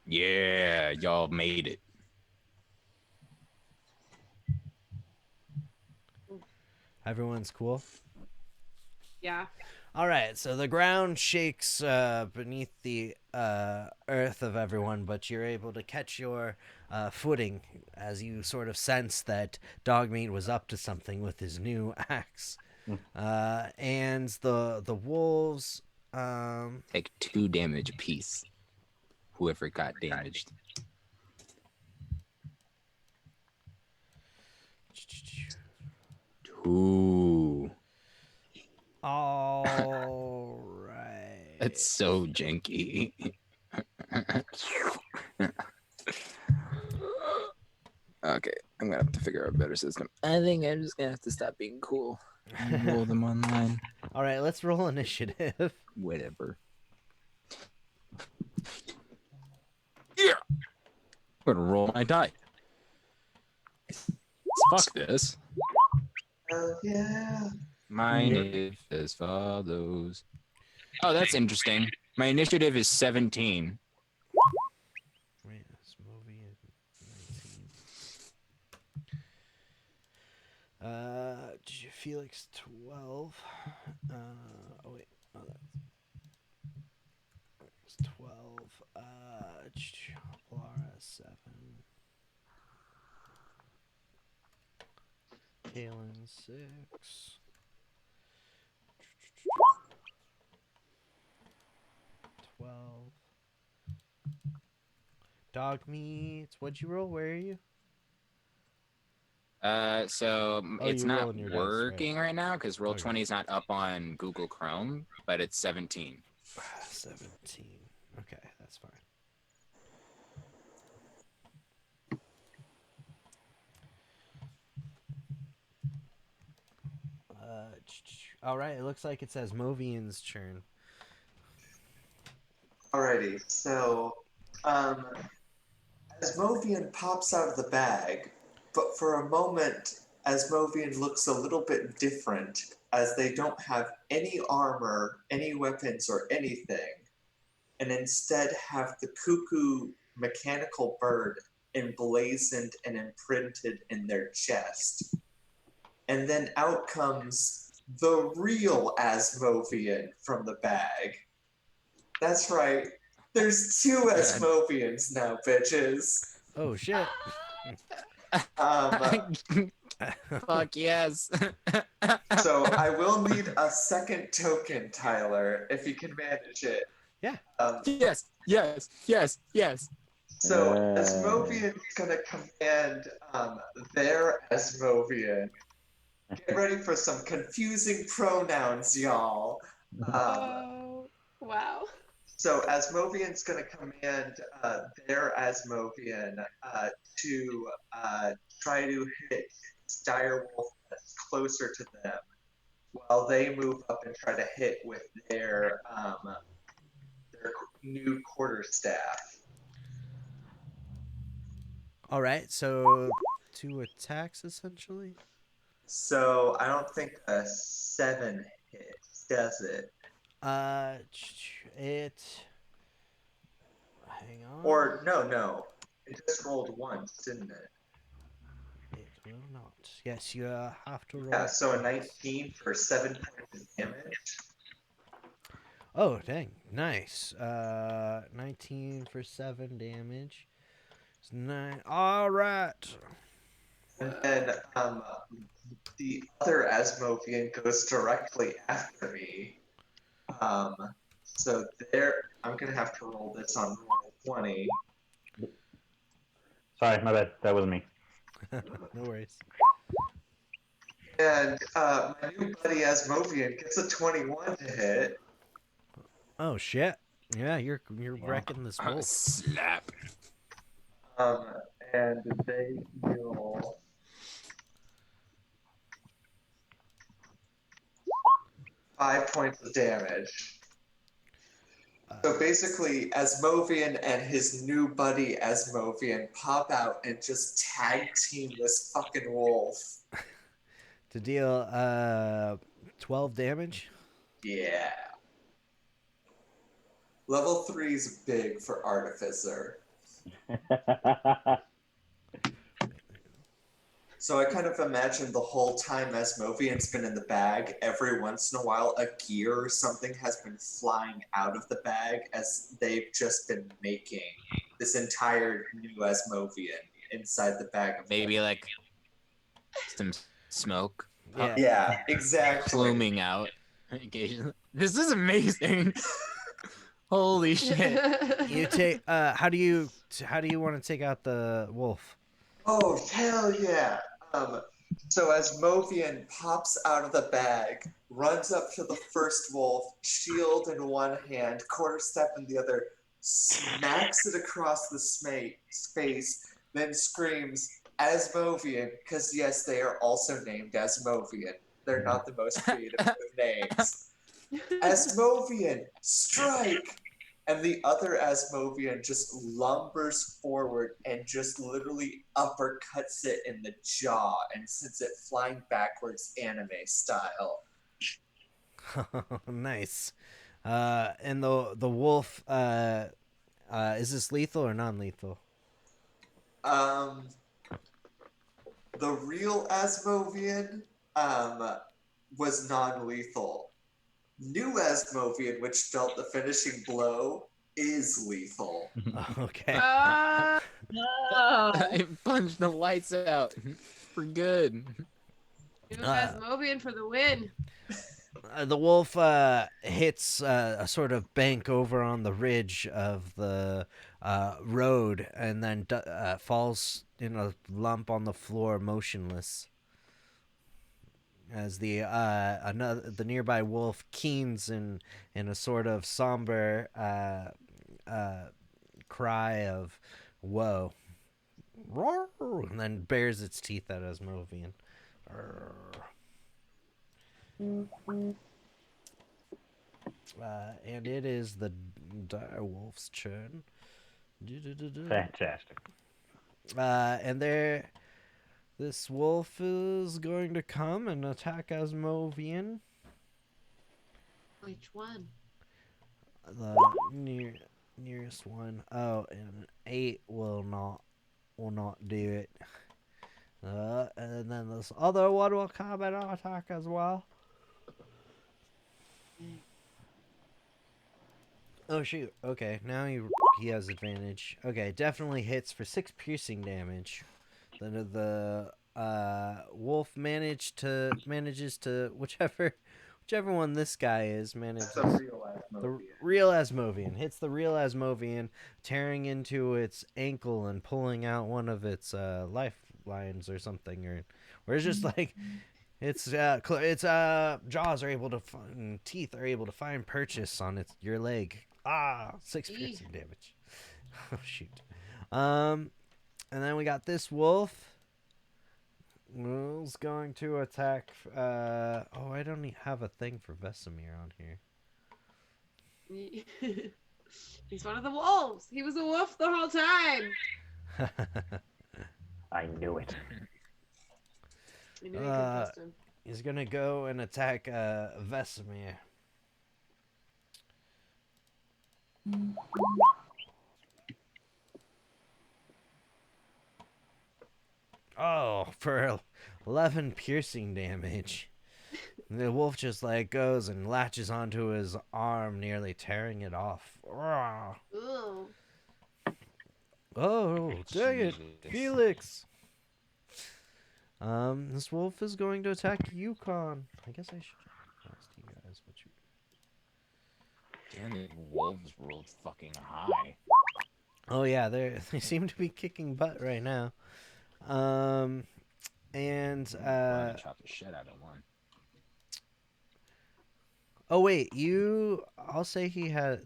Yeah, y'all made it. Everyone's cool. Yeah. All right, so the ground shakes beneath the earth of everyone, but you're able to catch your footing as you sort of sense that Dogmeat was up to something with his new axe. And the wolves. Take 2 damage apiece. Whoever got damaged. Ooh. All right. That's so janky. Okay, I'm gonna have to figure out a better system. I think I'm just gonna have to stop being cool. And roll them online. All right, let's roll initiative. Whatever. Yeah. I'm gonna roll my die. Fuck this. Oh yeah. My initiative as follows. Oh, that's interesting. My initiative is 17. Wait, this movie is 19. Felix 12. Oh wait, oh, that's 12. Laura 7. Kalen 6. 12. Dog meats. What'd you roll? Where are you? So Oh, it's you're not rolling your dice, working right now because Okay. Roll20 is not up on Google Chrome, but it's 17. 17. Okay, that's fine. All right, it looks like it says Movian's turn. Alrighty. So, Asmovian pops out of the bag, but for a moment, Asmovian looks a little bit different as they don't have any armor, any weapons, or anything, and instead have the cuckoo mechanical bird emblazoned and imprinted in their chest. And then out comes the real Asmovian from the bag. That's right. There's 2 Asmovians now, bitches. Oh shit. Fuck yes. So I will need a second token, Tyler, if you can manage it. Yeah. Yes, yes, yes, yes. So Asmovian's gonna command their Asmovian. Get ready for some confusing pronouns, y'all. Oh, wow. So Asmovian's going to command their Asmovian to try to hit Direwolf that's closer to them, while they move up and try to hit with their new quarterstaff. All right, so 2 attacks essentially. So I don't think a 7 hits, does it? It. Hang on. Or no. It just rolled once, didn't it? It will not. Yes, you have to roll. Yeah, so a twice. 19 for 7 points of damage. Oh, dang. Nice. 19 for 7 damage. It's 9. All right. And then the other Asmovian goes directly after me. So there, I'm gonna have to roll this on roll 20. Sorry, my bad. That wasn't me. No worries. And my new buddy Asmovian gets a 21 to hit. Oh, shit. Yeah, you're wrecking this wolf. Slap. And they deal 5 points of damage. So basically, Asmovian and his new buddy Asmovian pop out and just tag team this fucking wolf. To deal 12 damage. Yeah. Level 3 is big for Artificer. So I kind of imagine the whole time Asmovian's been in the bag, every once in a while a gear or something has been flying out of the bag as they've just been making this entire new Asmovian inside the bag of Maybe like some smoke Yeah. Yeah, exactly. pluming out occasionally. This is amazing. Holy shit. You take. How do you want to take out the wolf? Oh, hell yeah. So Asmovian pops out of the bag, runs up to the first wolf, shield in one hand, quarterstep in the other, smacks it across the face, then screams, Asmovian, because yes, they are also named Asmovian. They're not the most creative of names. Asmovian, strike! And the other Asmovian just lumbers forward and just literally uppercuts it in the jaw and sends it flying backwards anime style. Nice. And the wolf. Is this lethal or non-lethal? The real Asmovian was non-lethal. New Asmovian, which dealt the finishing blow, is lethal. Okay. No. I punched the lights out for good. New Asmovian for the win. The wolf hits a sort of bank over on the ridge of the road and then falls in a lump on the floor, motionless. As the nearby wolf keens in a sort of somber cry of "Whoa!" Roar, and then bares its teeth at Asmovian. And it is the dire wolf's turn. Fantastic. And this wolf is going to come and attack Asmovian. Which one? The nearest one. Oh, and 8 will not do it. And then this other one will come and attack as well. Oh shoot. Okay, now he has advantage. Okay, definitely hits for 6 piercing damage. The wolf manages to whichever one this guy is manages. That's the real Asmovian. The real Asmovian hits the real Asmovian, tearing into its ankle and pulling out one of its lifelines or something, or it's just like its jaws are able to find, teeth are able to find purchase on your leg. 6 piercing damage. Oh shoot. And then we got this wolf. Who's going to attack? I don't have a thing for Vesemir on here. He's one of the wolves. He was a wolf the whole time. I knew it. I knew I could trust him. He's gonna go and attack Vesemir. Oh, for 11 piercing damage. The wolf just like goes and latches onto his arm, nearly tearing it off. Ooh. Oh, dang it, Jesus. Felix. This wolf is going to attack Yukon. I guess I should ask you guys what you. Damn, the wolves rolled fucking high. Oh yeah, they seem to be kicking butt right now. And Chop the shit out of one. oh wait, I'll say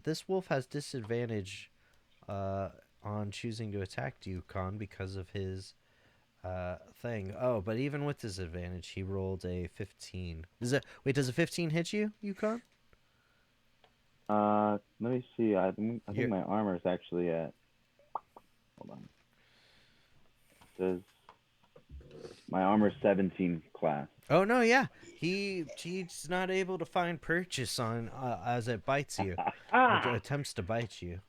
this wolf has disadvantage on choosing to attack Yukon because of his thing. Oh, but even with disadvantage, he rolled a 15. Does a 15 hit you, Yukon? Let me see. I think my armor is actually at. Hold on. Does my armor 17 class? Oh no, yeah. He's not able to find purchase on as it bites you. It attempts to bite you.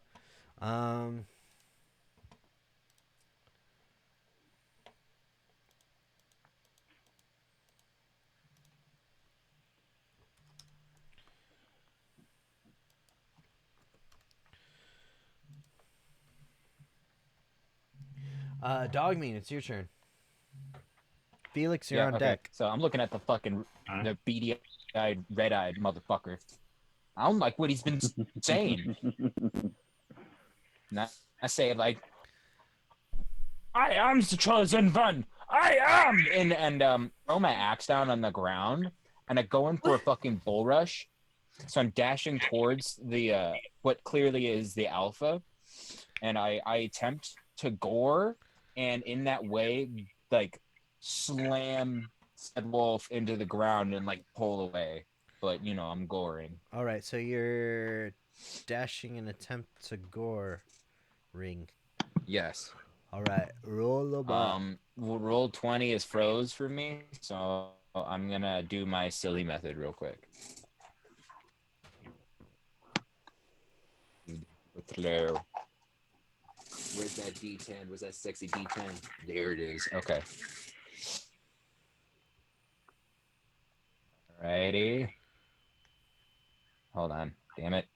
Dogmeat, it's your turn. Felix, you're on deck. So I'm looking at the fucking the beady-eyed, red-eyed motherfucker. I don't like what he's been saying. And I say like, I am the chosen one. I am, and throw my axe down on the ground, and I go in for a fucking bull rush. So I'm dashing towards the what clearly is the alpha, and I attempt to gore, and in that way, like, slam said wolf into the ground and like pull away. But you know, I'm goring. All right, so you're dashing an attempt to gore ring. Yes. All right, roll the ball. Roll 20 is froze for me, so I'm gonna do my silly method real quick. Hello. Where's that D10? Where's that sexy D10? There it is. Okay. Alrighty. Hold on. Damn it.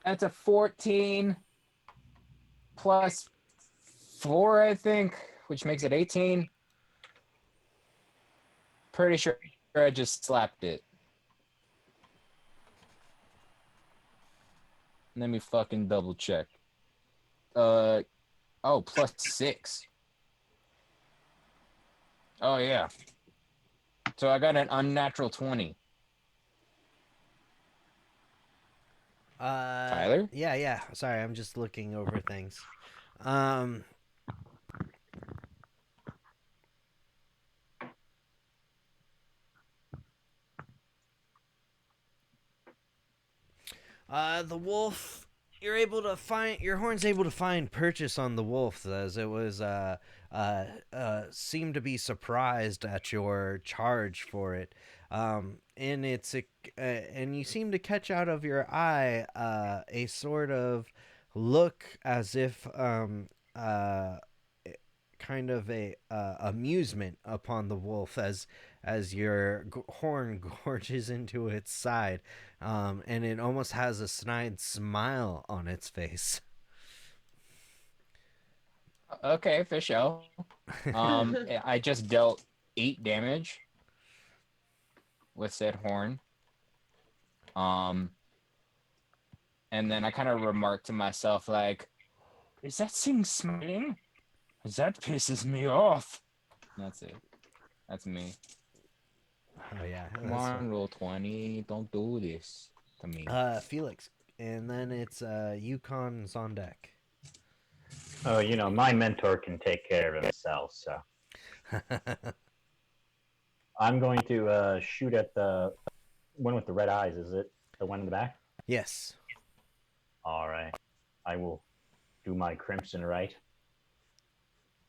That's a 14 plus 4, I think, which makes it 18. Pretty sure I just slapped it. Let me fucking double check. Oh, plus 6. Oh, yeah. So I got an unnatural 20. Tyler? Yeah. Sorry, I'm just looking over things. The wolf, your horn's able to find purchase on the wolf, as it was seemed to be surprised at your charge for it. And and you seem to catch out of your eye a sort of look as if kind of a amusement upon the wolf as your horn gorges into its side, and it almost has a snide smile on its face. Okay, for sure. I just dealt 8 damage with said horn. And then I kind of remarked to myself, like, Is that thing smiling? That pisses me off. that's it. That's me. Oh yeah, Come on, roll 20. Don't do this to me. Felix, and then it's Yukon's on deck. Oh, you know, my mentor can take care of himself, so I'm going to shoot at the one with the red eyes. Is it the one in the back? Yes. All right. I will do my crimson right.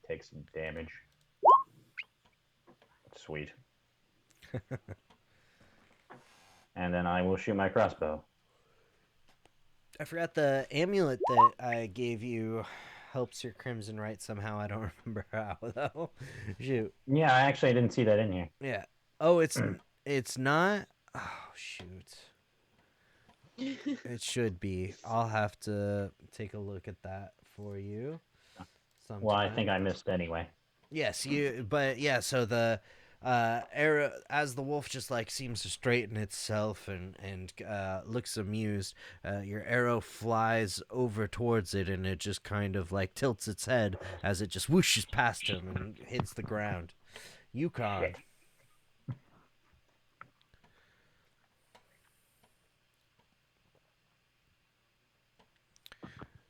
Take some damage. Sweet. And then I will shoot my crossbow. I forgot the amulet that I gave you helps your crimson right somehow. I don't remember how though. Shoot. Yeah, I actually didn't see that in here. Yeah. Oh, it's not. Oh shoot. It should be. I'll have to take a look at that for you. Sometime. Well, I think I missed anyway. Yes, but yeah, so the arrow, as the wolf just like seems to straighten itself and looks amused, your arrow flies over towards it, and it just kind of like tilts its head as it just whooshes past him and hits the ground. Yukon.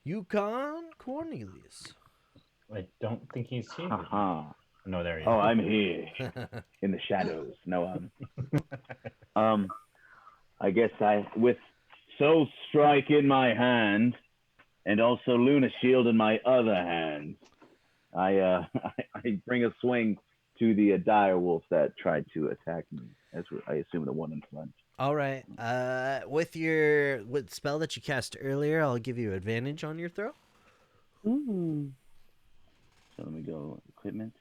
Yukon Cornelius. I don't think he's here. No, there he is. Oh, I'm here in the shadows. No, I guess with Soul Strike in my hand and also Luna Shield in my other hand, I bring a swing to the dire wolf that tried to attack me. As I assume the one in front. All right. With spell that you cast earlier, I'll give you advantage on your throw. Ooh. So let me go equipment.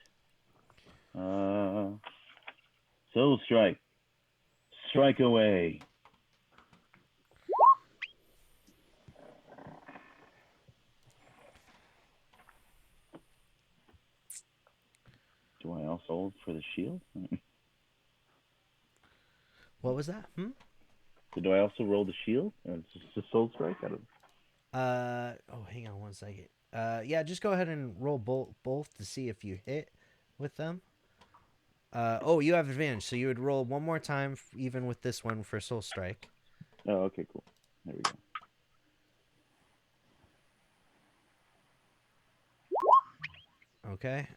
Soul Strike. Strike away. Do I also hold for the shield? What was that? So do I also roll the shield? It's just a Soul Strike? Oh, hang on one second. Yeah, just go ahead and roll both to see if you hit with them. Oh, you have advantage, so you would roll one more time, even with this one for Soul Strike. Oh, okay, cool. There we go. Okay.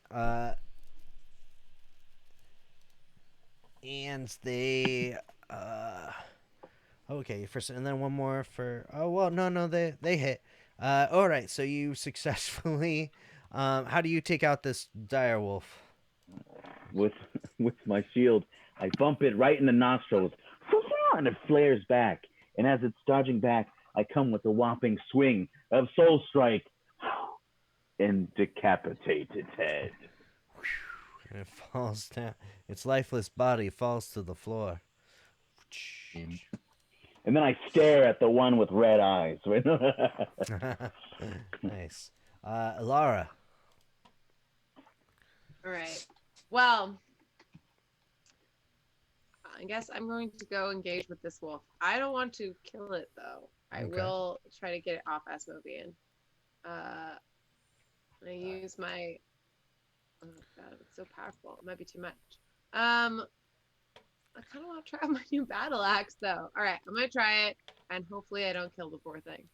And they. Okay, first, and then one more for. Oh well, no, they hit. All right, so you successfully. How do you take out this dire wolf? With my shield, I bump it right in the nostrils, and it flares back. And as it's dodging back, I come with a whopping swing of Soul Strike and decapitate its head. And it falls down. Its lifeless body falls to the floor. And then I stare at the one with red eyes. Nice. Lara. All right. Well, I guess I'm going to go engage with this wolf. I don't want to kill it though. I will try to get it off Asmodean. I use my. Oh god, it's so powerful. It might be too much. I kind of want to try out my new battle axe though. All right, I'm gonna try it, and hopefully I don't kill the poor thing.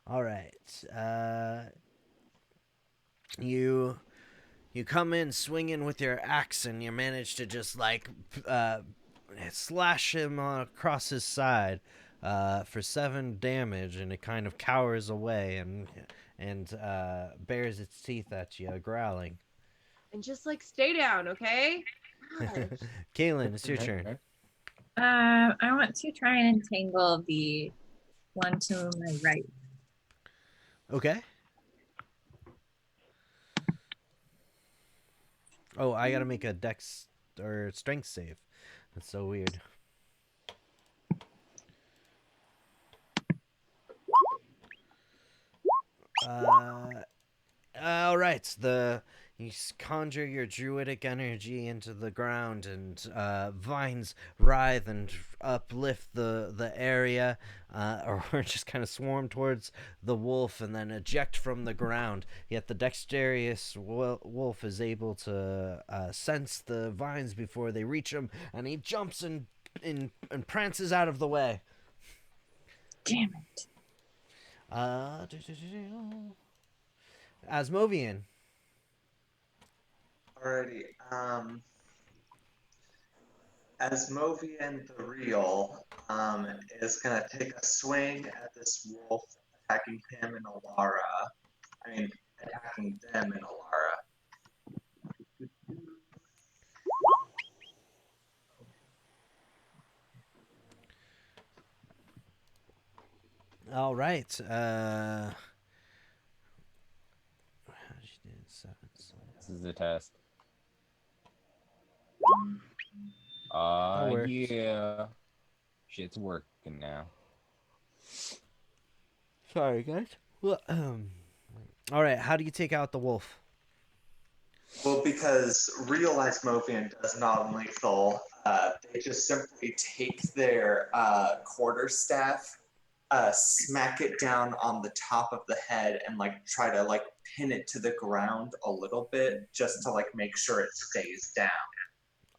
All right. You come in swinging with your axe, and you manage to just like slash him across his side for 7 damage, and it kind of cowers away and bares its teeth at you, growling. And just like stay down, okay? Kaylin, it's your turn. I want to try and entangle the one to my right. Okay. Oh, I gotta make a dex or strength save. That's so weird. All right. You conjure your druidic energy into the ground, and vines writhe and uplift the area, or just kind of swarm towards the wolf and then eject from the ground. Yet the dexterous wolf is able to sense the vines before they reach him, and he jumps and prances out of the way. Damn it. Asmodean. Alrighty. Asmovian the Real is going to take a swing at this wolf attacking him and Alara. I mean, attacking them and Alara. All right. This is the test. That works. Yeah. Shit's working now. Sorry, guys. Well, all right. How do you take out the wolf? Well, because real Asmovian does non-lethal, they just simply take their quarterstaff, smack it down on the top of the head, and like try to like pin it to the ground a little bit, just to like make sure it stays down.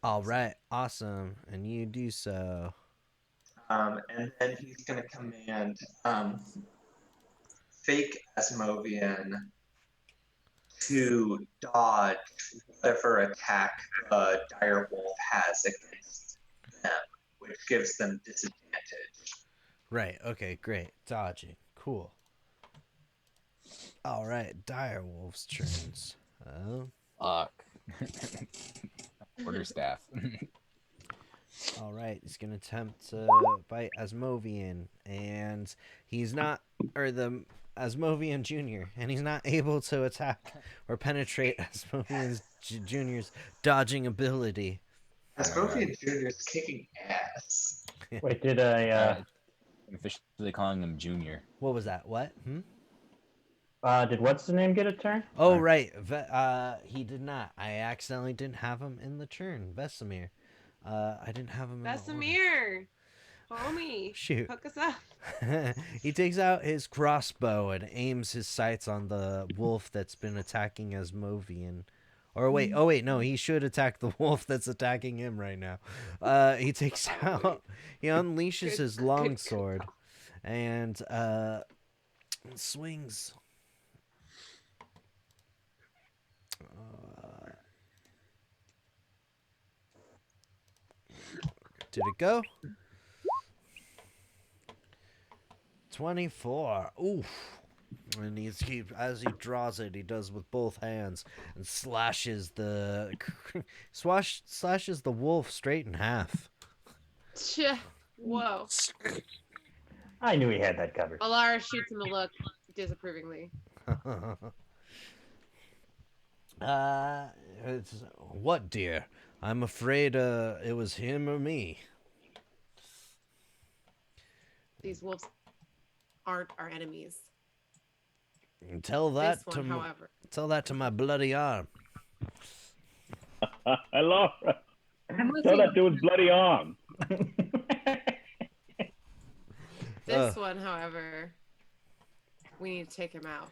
All right. Awesome. And you do so. And then he's going to command fake Asmovian to dodge whatever attack the direwolf has against them, which gives them disadvantage. Right. Okay. Great. Dodging. Cool. All right. Direwolf's turns. Fuck. Quarterstaff. All right. He's gonna attempt to bite Asmovian, and he's not, or the Asmovian Junior, and he's not able to attack or penetrate Asmovian Junior's dodging ability. Asmovian Jr. is kicking ass. Wait, did I? Officially calling him Junior. What was that? What? Did what's the name get a turn? Oh, Or- right. He did not. I accidentally didn't have him in the turn. Vesemir. I didn't have him in the order. Vesemir, homie, Shoot. hook us up. He takes out his crossbow and aims his sights on the wolf that's been attacking Asmovian. Or wait, no, he should attack the wolf that's attacking him right now. He takes out, he unleashes his longsword and swings. Did it go? 24. Oof. And as he draws it, he does with both hands and slashes the slashes the wolf straight in half. Whoa. I knew he had that covered. Alara shoots him a look disapprovingly. What, dear? I'm afraid it was him or me. These wolves aren't our enemies. Tell that This one, however. Tell that to my bloody arm. Laura. I'm with Tell you. that to his bloody arm. This one, however, we need to take him out.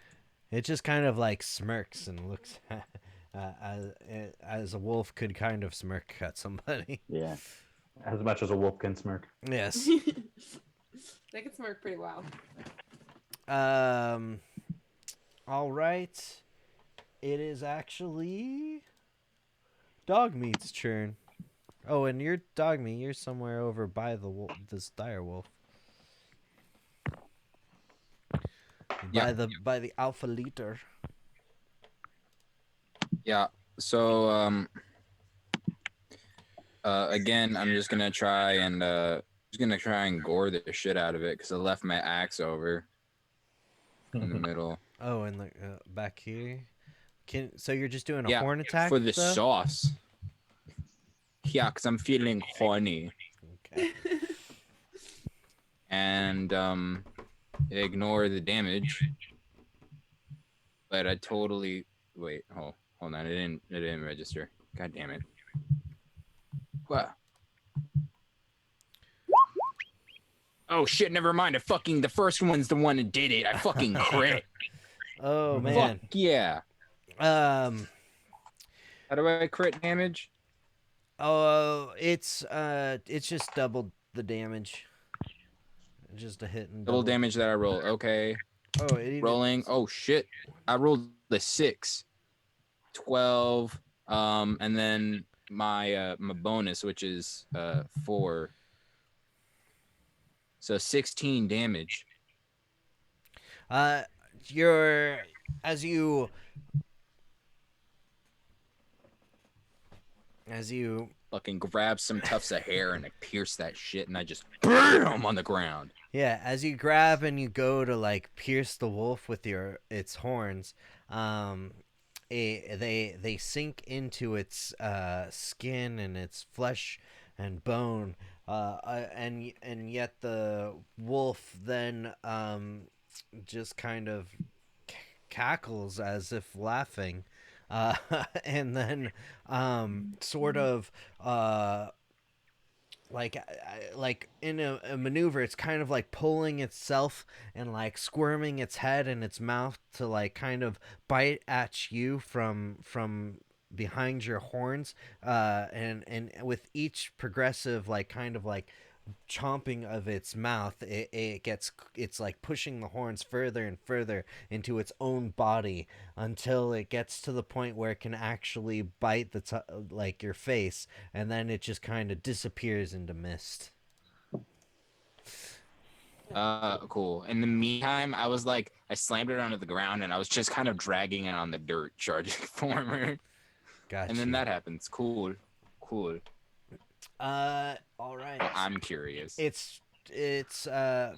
It just kind of like smirks and looks as a wolf could kind of smirk at somebody. Yeah. As much as a wolf can smirk. Yes. They can smirk pretty well. All right. It is actually Dogmeat's turn. Oh, and you're Dogmeat. You're somewhere over by the this dire wolf. Yeah. By the alpha liter. Yeah. So again, I'm just gonna try and gore the shit out of it because I left my axe over in the middle. Oh, and the back here. So you're just doing a Yeah, horn attack for the though? sauce. Yeah, because I'm feeling horny. Okay. And ignore the damage. But I totally hold on, it didn't register. God damn it. What? Oh shit, never mind. The first one's the one that did it. I fucking crit. Oh man. Fuck yeah. How do I crit damage? Oh, it's just doubled the damage. Just a hit and Double damage that I roll. Okay. Oh, it even... Rolling. Oh shit. I rolled the 6. 12. And then my bonus, which is 4. So 16 damage. You're as you Fucking grab some tufts of hair and I pierce that shit and I just BAM on the ground. Yeah, as you grab and you go to like pierce the wolf with its horns, they sink into its skin and its flesh and bone, and yet the wolf then just kind of cackles as if laughing, and then sort of like in a maneuver, it's kind of like pulling itself and like squirming its head and its mouth to like kind of bite at you from behind your horns, and with each progressive like kind of like chomping of its mouth, it's like pushing the horns further and further into its own body until it gets to the point where it can actually bite like your face, and then it just kind of disappears into mist. Cool. In the meantime, I was like, I slammed it onto the ground and I was just kind of dragging it on the dirt, charging forward. Gotcha. And then that happens. Cool. All right. I'm curious. It's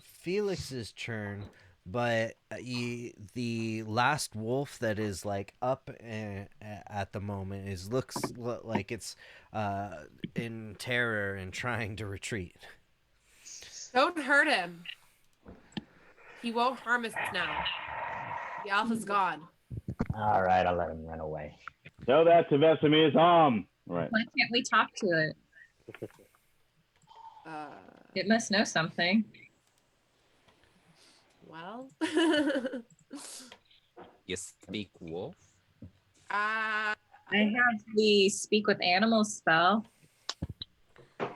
Felix's turn, but the last wolf that is like up at the moment looks like it's in terror and trying to retreat. Don't hurt him. He won't harm us now. The alpha's gone. All right, I'll let him run away. Tell that to Vesemir's arm. Right. Why can't we talk to it? It must know something. Well. You speak wolf? I have the speak with animals spell.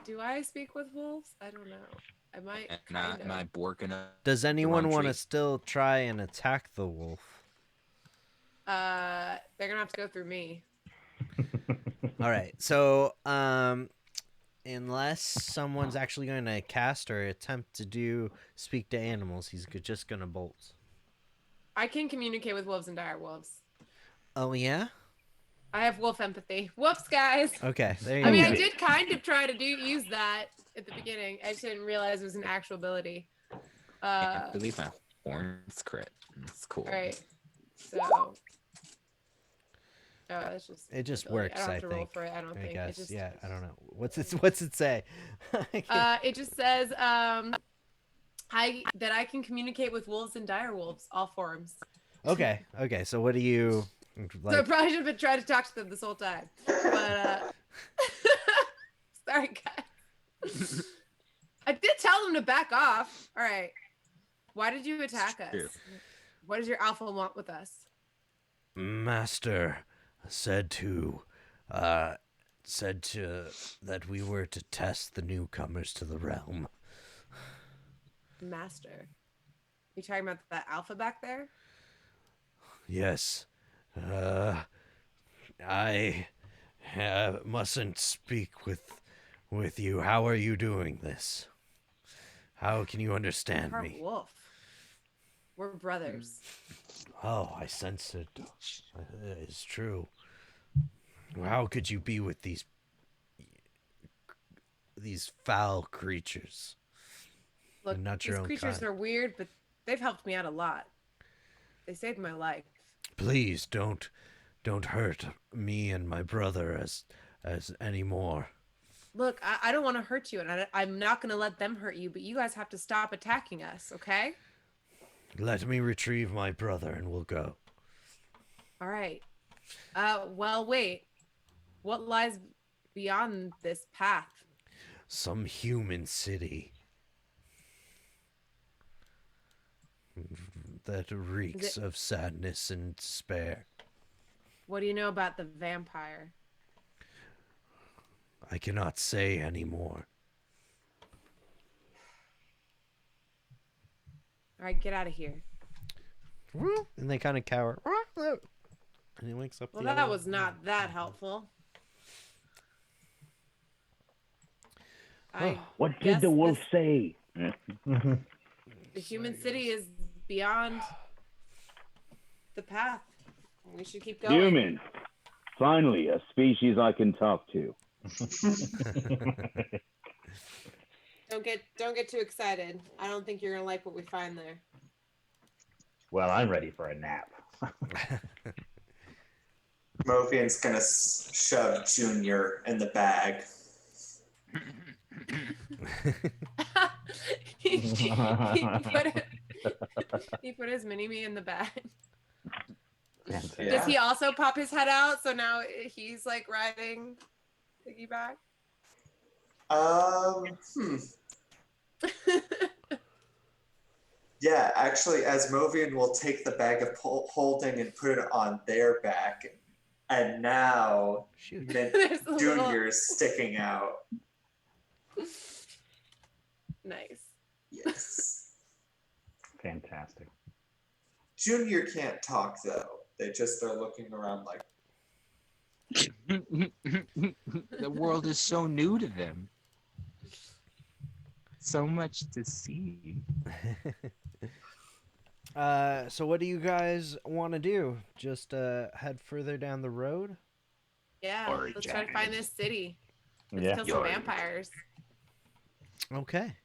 Do I speak with wolves? I don't know. I might. Am I borking up? Does anyone want to still try and attack the wolf? They're gonna have to go through me. All right. So, unless someone's actually going to cast or attempt to speak to animals, he's just going to bolt. I can communicate with wolves and dire wolves. Oh yeah. I have wolf empathy. Whoops, guys. Okay, there you go. I mean, I did kind of try to use that at the beginning. I just didn't realize it was an actual ability. I believe my horns crit. That's cool. All right. So. Oh, that's just. It just ability. works, I don't I have to roll think. for it. I don't think. guess. It just, Yeah, I don't know. What's it say? It just says that I can communicate with wolves and dire wolves, all forms. Okay. So what do you like? So I probably should have been trying to talk to them this whole time. But sorry, guys. I did tell them to back off. All right. Why did you attack us? True. What does your alpha want with us? Master said that we were to test the newcomers to the realm. Master. You talking about that alpha back there? Yes. I mustn't speak with you. How are you doing this? How can you understand Our me? wolf. We're brothers. Oh, I sense it. It's true. How could you be with these foul creatures? Look, And not your these own creatures kind. are weird, but they've helped me out a lot. They saved my life. Please don't hurt me and my brother as anymore. Look, I don't want to hurt you, and I'm not going to let them hurt you, but you guys have to stop attacking us, okay? Let me retrieve my brother and we'll go. All right. Well, wait. What lies beyond this path? Some human city that reeks of sadness and despair. What do you know about the vampire? I cannot say anymore. All right, get out of here. And they kind of cower. And he wakes up. Well, that was not that helpful. I What did guess the wolf this- say? the human city is beyond the path. We should keep going. Human. Finally, a species I can talk to. Don't get too excited. I don't think you're gonna like what we find there. Well, I'm ready for a nap. Movian's gonna shove Junior in the bag. He put his mini-me in the bag. Fantastic. Does he also pop his head out? So now he's like riding piggyback. Yeah, actually, as Movian will take the bag of holding and put it on their back, and now Junior's sticking out. Nice. Yes. Fantastic. Junior can't talk though. They just are looking around like. The world is so new to them. So much to see. So what do you guys want to do? Just head further down the road? Yeah, let's try to find this city. Let's Yeah. kill some vampires. Okay.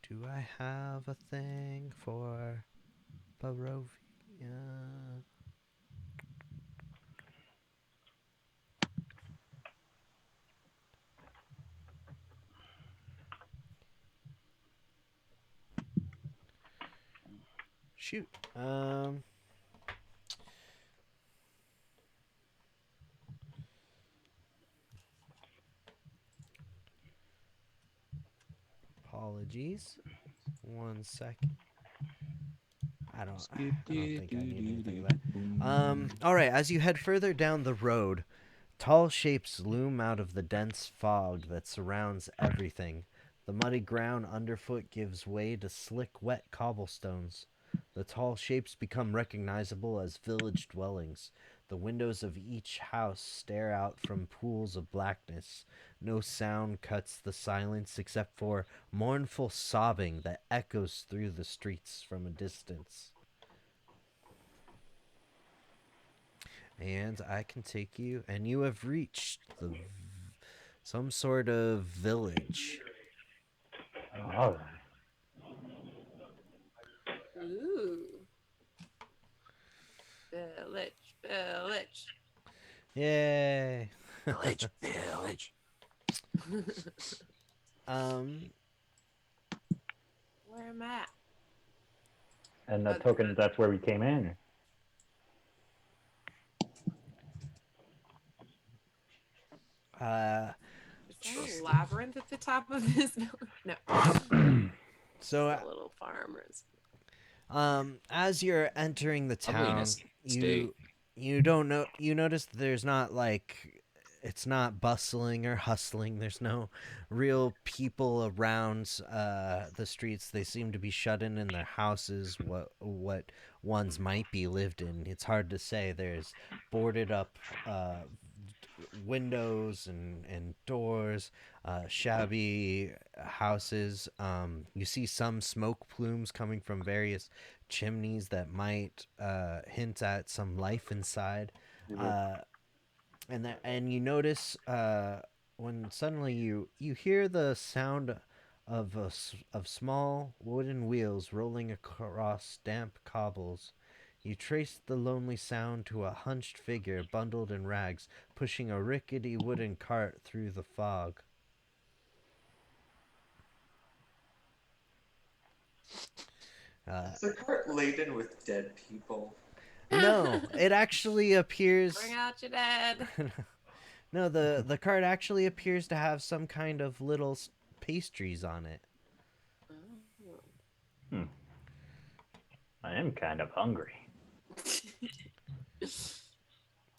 Do I have a thing for Barovia? Shoot. Apologies. 1 second. I don't think I need anything of that. All right. As you head further down the road, tall shapes loom out of the dense fog that surrounds everything. The muddy ground underfoot gives way to slick, wet cobblestones. The tall shapes become recognizable as village dwellings. The windows of each house stare out from pools of blackness. No sound cuts the silence except for mournful sobbing that echoes through the streets from a distance. And I can take you, and you have reached some sort of village. All right. Ooh. Village. Yay! Village. Where am I at? And the token, that's where we came in. Is there a labyrinth at the top of this village? No. So, a little farmers. as you're entering the town, Ugliness state. you don't know. You notice there's not like it's not bustling or hustling. There's no real people around the streets. They seem to be shut in their houses. What ones might be lived in. It's hard to say. There's boarded up windows and doors, shabby houses. You see some smoke plumes coming from various chimneys that might hint at some life inside. And you notice when suddenly you hear the sound of small wooden wheels rolling across damp cobbles. You trace the lonely sound to a hunched figure bundled in rags, pushing a rickety wooden cart through the fog. Is the cart laden with dead people? No, it actually appears... Bring out your dead. No, the cart actually appears to have some kind of little pastries on it. I am kind of hungry.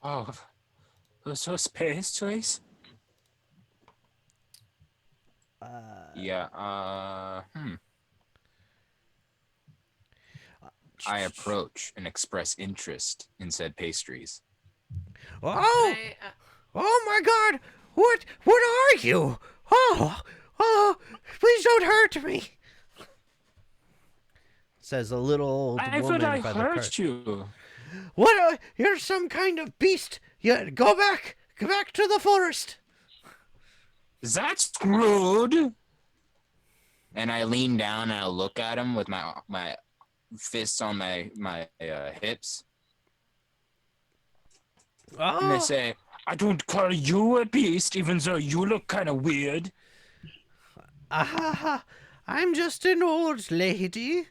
Oh, those pastries? Yeah, I approach and express interest in said pastries. Oh! Oh my God! What are you? Oh, oh, please don't hurt me, says a little old I woman thought I by the hurt cart. you. What? You're some kind of beast. You go back to the forest. That's rude. And I lean down and I look at him with my fists on my hips. And I Oh, say, I don't call you a beast, even though you look kind of weird. I'm just an old lady.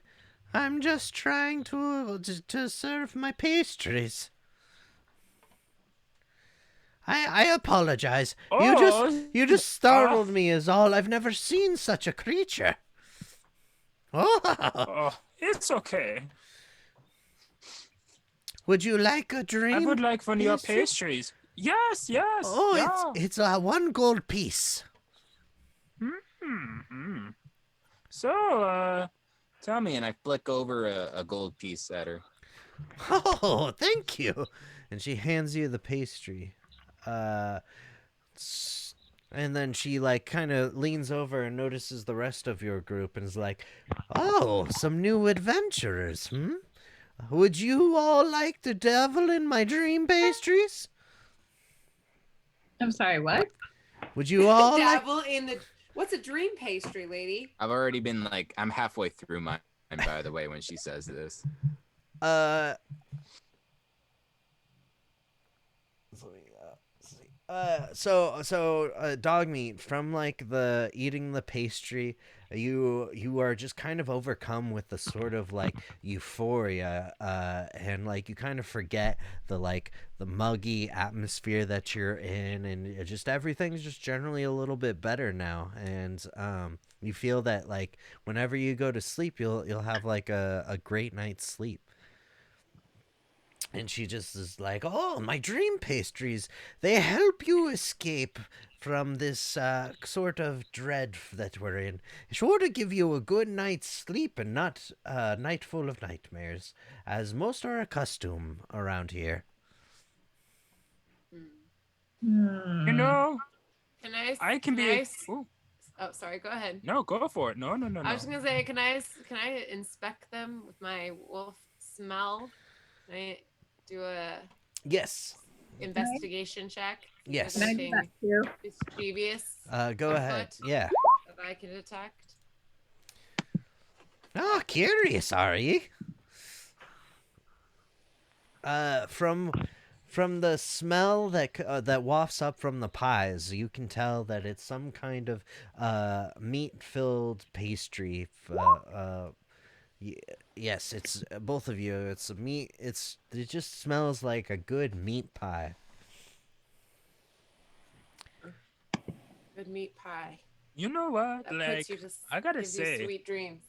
I'm just trying to serve my pastries. I apologize. You just startled me is all. I've never seen such a creature. Oh, Oh, it's okay. would you like a dream? I would like one of your pastry? pastries. Yes, yes. Oh, yeah. it's 1 gold piece. Hmm. so, tell me. And I flick over a gold piece at her. Oh, thank you. And she hands you the pastry. And then she like kind of leans over and notices the rest of your group and is like, "Oh, some new adventurers, Would you all like the devil in my dream pastries? I'm sorry, what? Would you all like?" Dabble in the. What's a dream pastry, lady? I've already been like, I'm halfway through mine, by the way, when she says this. Dog meat from like the eating the pastry, you are just kind of overcome with the sort of like euphoria, and like you kind of forget the muggy atmosphere that you're in, and just everything's just generally a little bit better now, and you feel that like whenever you go to sleep, you'll have like a great night's sleep. And she just is like, "Oh, my dream pastries, they help you escape from this sort of dread that we're in. Sure to give you a good night's sleep and not a night full of nightmares, as most are accustomed around here." You know, Can I? I can be. Ooh. Oh, sorry. Go ahead. No, go for it. No. I was just gonna say, can I inspect them with my wolf smell? Can I do a Yes. investigation check? Yes. Can I do that too? Mischievous. Go ahead. afoot Yeah. That I can detect. Ah, curious, are ye? From the smell that wafts up from the pies, you can tell that it's some kind of meat-filled pastry. Yes, it's both of you. It's a meat. It just smells like a good meat pie. Good meat pie. You know what? That Like, puts you to, I gotta gives you say, sweet dreams.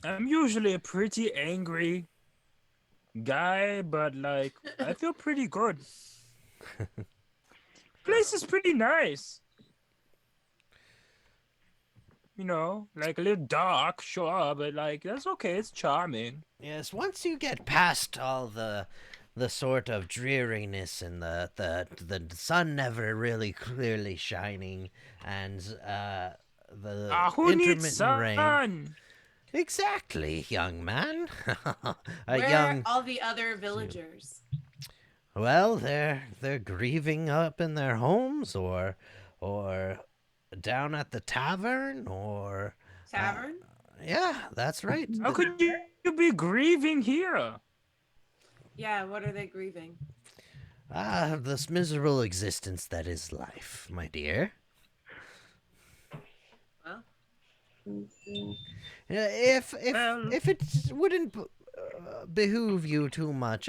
I'm usually a pretty angry guy, but like, I feel pretty good. Place is pretty nice. You know, like a little dark, sure, but like that's okay. It's charming. Yes, once you get past all the sort of dreariness and the sun never really clearly shining and the Who needs intermittent rain. sun? Exactly, young man. Where young. are all the other villagers? Well, they're grieving up in their homes or down at the tavern or Tavern? yeah, that's right. How could you be grieving here? Yeah, what are they grieving? This miserable existence that is life, my dear. Well, If Well- if it wouldn't behoove you too much,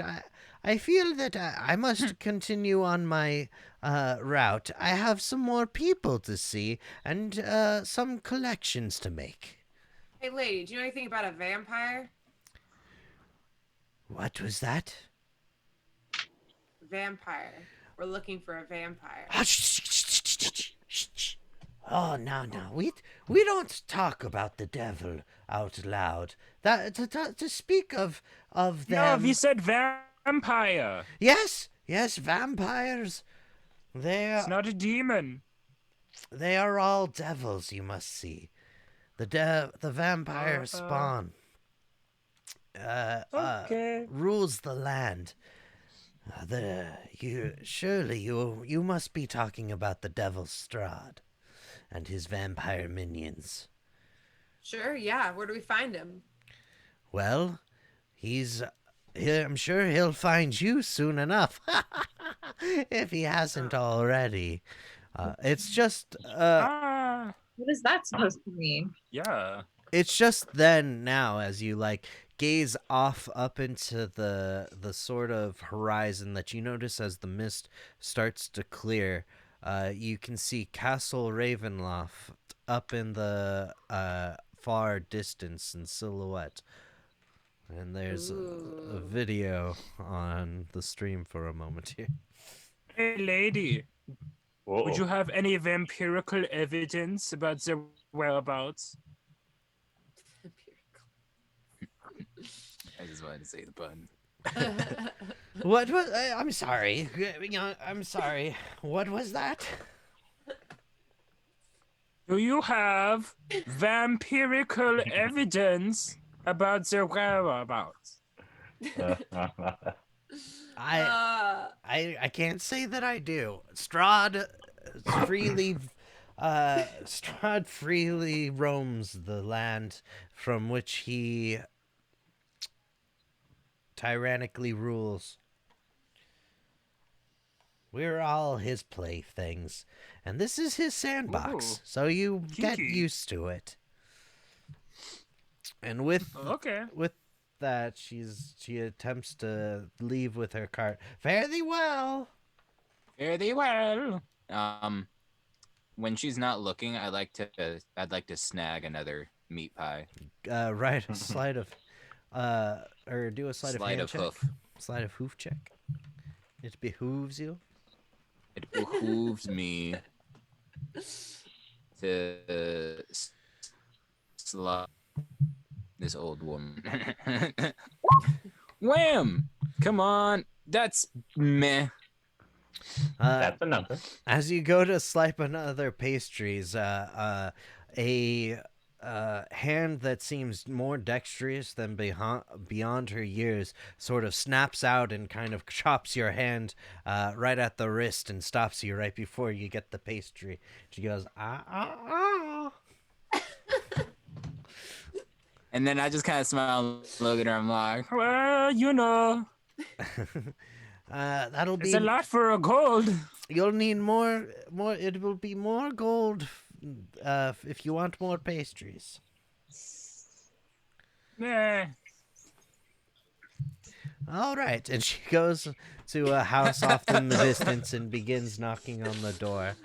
I feel that I must continue on my route. I have some more people to see and some collections to make. hey, lady, do you know anything about a vampire? What was that? Vampire. We're looking for a vampire. Oh, no. We don't talk about the devil out loud. That to speak of No, them. we said vampire. Yes, vampires. They It's not a demon. They are all devils, you must see. The vampire spawn Okay. rules the land. You must be talking about the Devil Strahd and his vampire minions. Sure, yeah. Where do we find him? Well, I'm sure he'll find you soon enough, if he hasn't already. It's just What is that supposed to mean? Yeah. it's just then now as you like gaze off up into the sort of horizon that you notice as the mist starts to clear. You can see Castle Ravenloft up in the far distance in silhouette. And there's a video on the stream for a moment here. Hey, lady, Whoa. would you have any vampirical evidence about their whereabouts? I just wanted to say the pun. What was? I'm sorry. I'm sorry. What was that? Do you have vampirical evidence about their whereabouts? I can't say that I do. Strahd freely roams the land from which he tyrannically rules. We're all his playthings, and this is his sandbox, Ooh, so you get kinky. used to it. And with Okay. that, she attempts to leave with her cart. Fare thee well. Fare thee well. When she's not looking, I'd like to snag another meat pie. Right, a slide of, or do a slide of hand check. hoof. Slide of hoof check. It behooves you. It behooves me to slide this old woman. Wham! Come on, that's meh. That's a number. As you go to slice another pastries, a hand that seems more dexterous than beyond her years sort of snaps out and kind of chops your hand right at the wrist and stops you right before you get the pastry. She goes, ah. And then I just kind of smile and look at her. I'm like, Well, you know, That'll it's be a lot for a gold. You'll need more. It will be more gold if you want more pastries. Yeah. All right, and she goes to a house off in the distance and begins knocking on the door.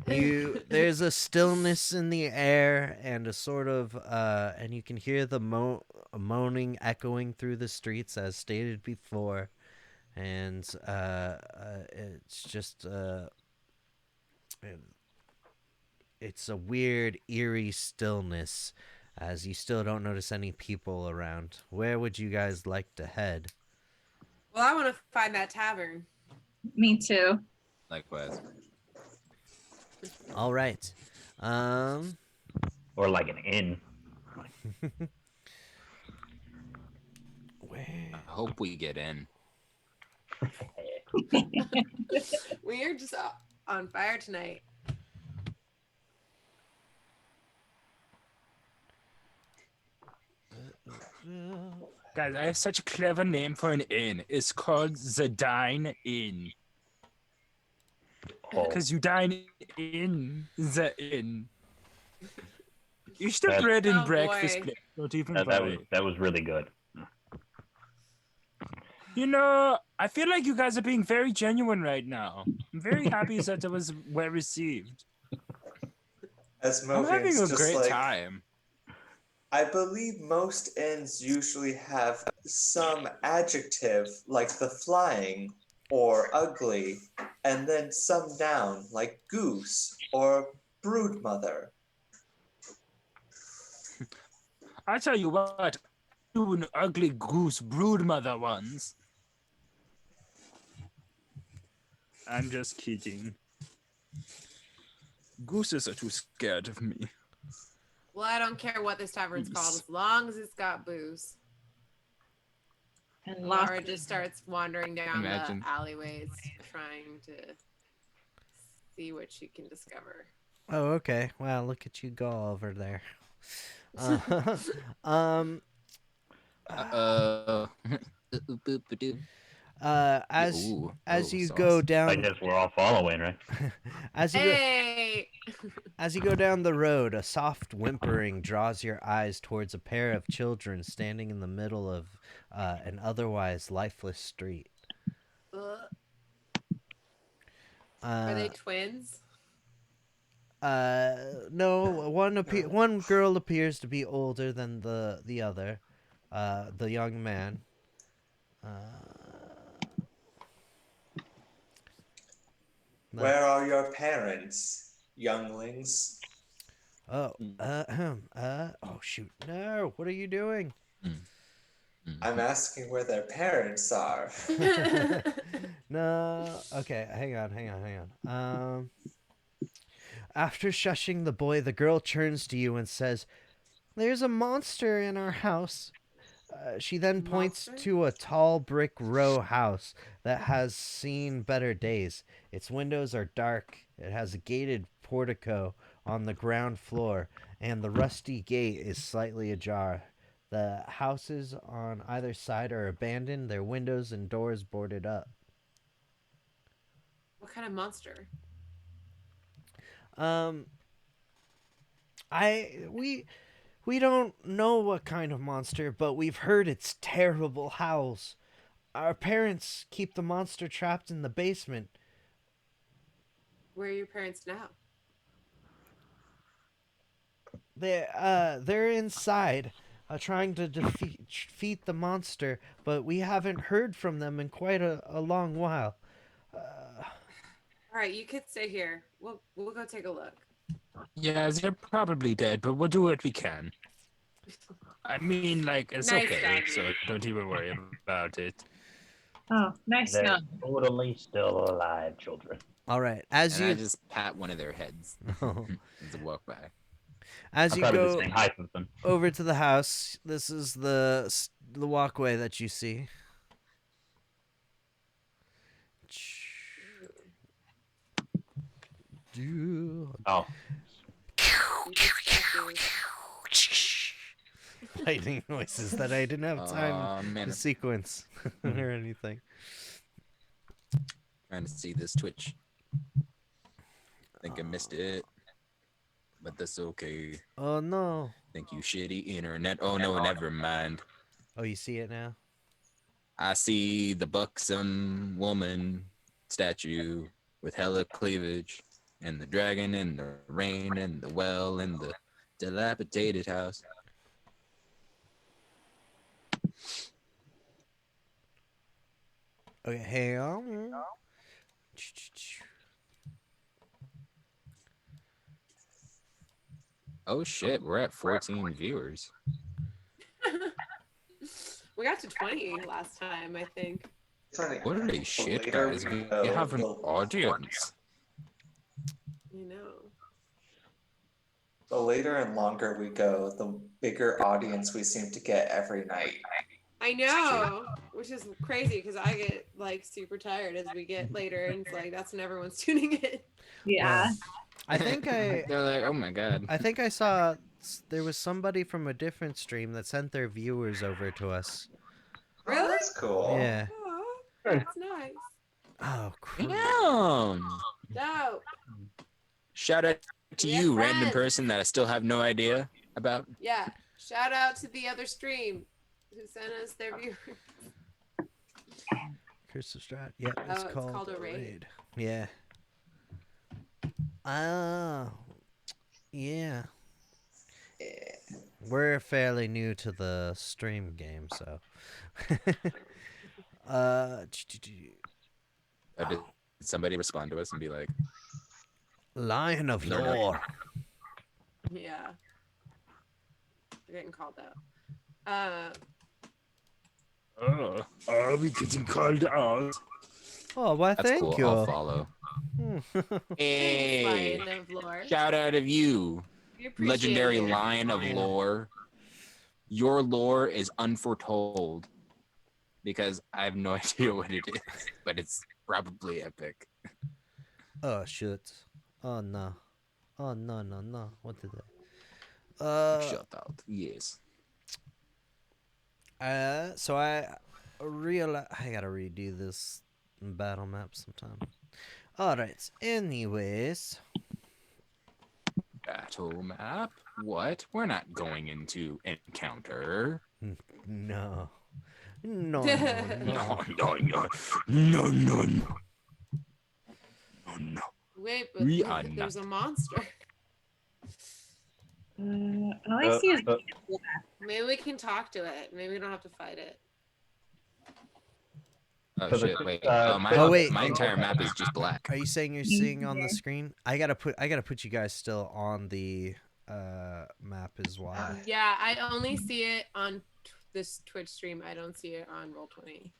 There's a stillness in the air and a sort of and you can hear the moaning echoing through the streets as stated before, and it's just it's a weird eerie stillness as you still don't notice any people around. Where would you guys like to head? Well, I want to find that tavern. Me too. likewise. All right. Or like an inn. Where? I hope we get in. We are just on fire tonight. Guys, I have such a clever name for an inn. It's called the Dine Inn. Oh, Because you dine in the inn. It's the That- bread and Oh, breakfast boy. place. Don't even that was really good. You know, I feel like you guys are being very genuine right now. I'm very happy that it was well received. As I'm having Movian's a just great like, time. I believe most inns usually have some adjective like the flying or ugly, and then some noun like goose or broodmother. I tell you what, you an ugly goose broodmother ones. I'm just kidding. Gooses are too scared of me. Well, I don't care what this tavern's called as long as it's got booze. And Laura lots just starts wandering down Imagine. the alleyways, trying to see what she can discover. Oh, okay. Wow, look at you go over there. Um, as Ooh, as oh, you sauce. go I down, guess we're all following, right? as you go, Hey! as you go down the road, a soft whimpering draws your eyes towards a pair of children standing in the middle of an otherwise lifeless street. Are they twins? No, one girl appears to be older than the other, the young man. Where are your parents, younglings? Oh, oh shoot, no! What are you doing? I'm asking where their parents are. No, okay, hang on. After shushing the boy, the girl turns to you and says, "There's a monster in our house." She then points Monster? to a tall brick row house that has seen better days. Its windows are dark. It has a gated portico on the ground floor, and the rusty gate is slightly ajar. The houses on either side are abandoned, their windows and doors boarded up. What kind of monster? Um, we don't know what kind of monster, but we've heard its terrible howls. Our parents keep the monster trapped in the basement. Where are your parents now? They're inside, trying to defeat the monster, but we haven't heard from them in quite a long while. All right, you kids stay here. We'll go take a look. Yeah, they're probably dead, but we'll do what we can. I mean, like, it's Nice okay, doggy. so don't even worry about it. Oh, nice They're young. totally still alive, children. All right, as And I you just pat one of their heads as I walk by. as I'm you probably go just saying hi to them. over to the house, this is the walkway that you see. Oh, Lightning noises that I didn't have time Aw, man, to I'm sequence or anything. trying to see this Twitch. Think I missed it, but that's okay. Oh no! Thank you, shitty internet. Oh no, never mind. Oh, you see it now? I see the buxom woman statue with hella cleavage, and the dragon, and the rain, and the well, and the dilapidated house. Okay, hang on. Oh shit, we're at 14 viewers. We got to 20 last time, I think. What are they shit, guys? We have an audience. You know. The later and longer we go, the bigger audience we seem to get every night. I know, which is crazy because I get like super tired as we get later, and it's like that's when everyone's tuning in. Yeah. I think They're like, oh my god. I think I saw there was somebody from a different stream that sent their viewers over to us. Oh, Really? that's cool. Yeah. Oh, that's nice. Oh, crap. Damn. Dope. Shout out to We have you, random friends. person that I still have no idea about. Yeah. Shout out to the other stream who sent us their viewers. Curse of Strat. Yeah, Oh, it's it's called, called a raid. Yeah. Oh. Yeah. We're fairly new to the stream game, so. Did somebody respond to us and be like, Lion of No, no. Lore. Yeah. They're getting called out. Oh, are we getting called out? Oh, well, that's thank cool, you. I'll follow. Hey, Thanks, Lion of Lore. shout out of you, We appreciate legendary it. Lion of Lore. Your lore is unforetold because I have no idea what it is, but it's probably epic. Oh shit. Oh no. Oh no no no. What did I? Shut out. Yes. So I realize I gotta redo this battle map sometime. Alright, anyways. Battle map? What? We're not going into encounter. No. No, no, No, no. no, no. No, no, no. No, no. Wait, but We look, are there's not. a monster. All I see is black. Maybe we can talk to it. Maybe we don't have to fight it. Oh So the- shit, wait. Oh, wait. My entire map is just black. Are you saying you're seeing on the screen? I gotta put you guys still on the map is why. Yeah, I only see it on this Twitch stream. I don't see it on Roll20.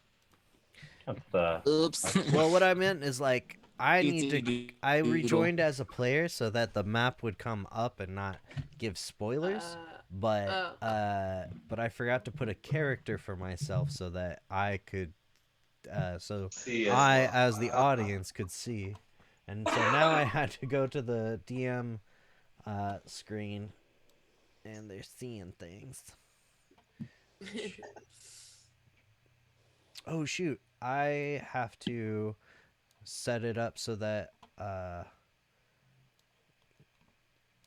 That's, Oops. Well, what I meant is like I Doodle. rejoined as a player so that the map would come up and not give spoilers. But I forgot to put a character for myself so that I could so See as I well. as the audience could see. And so now I had to go to the DM screen and they're seeing things. Oh shoot. I have to set it up so that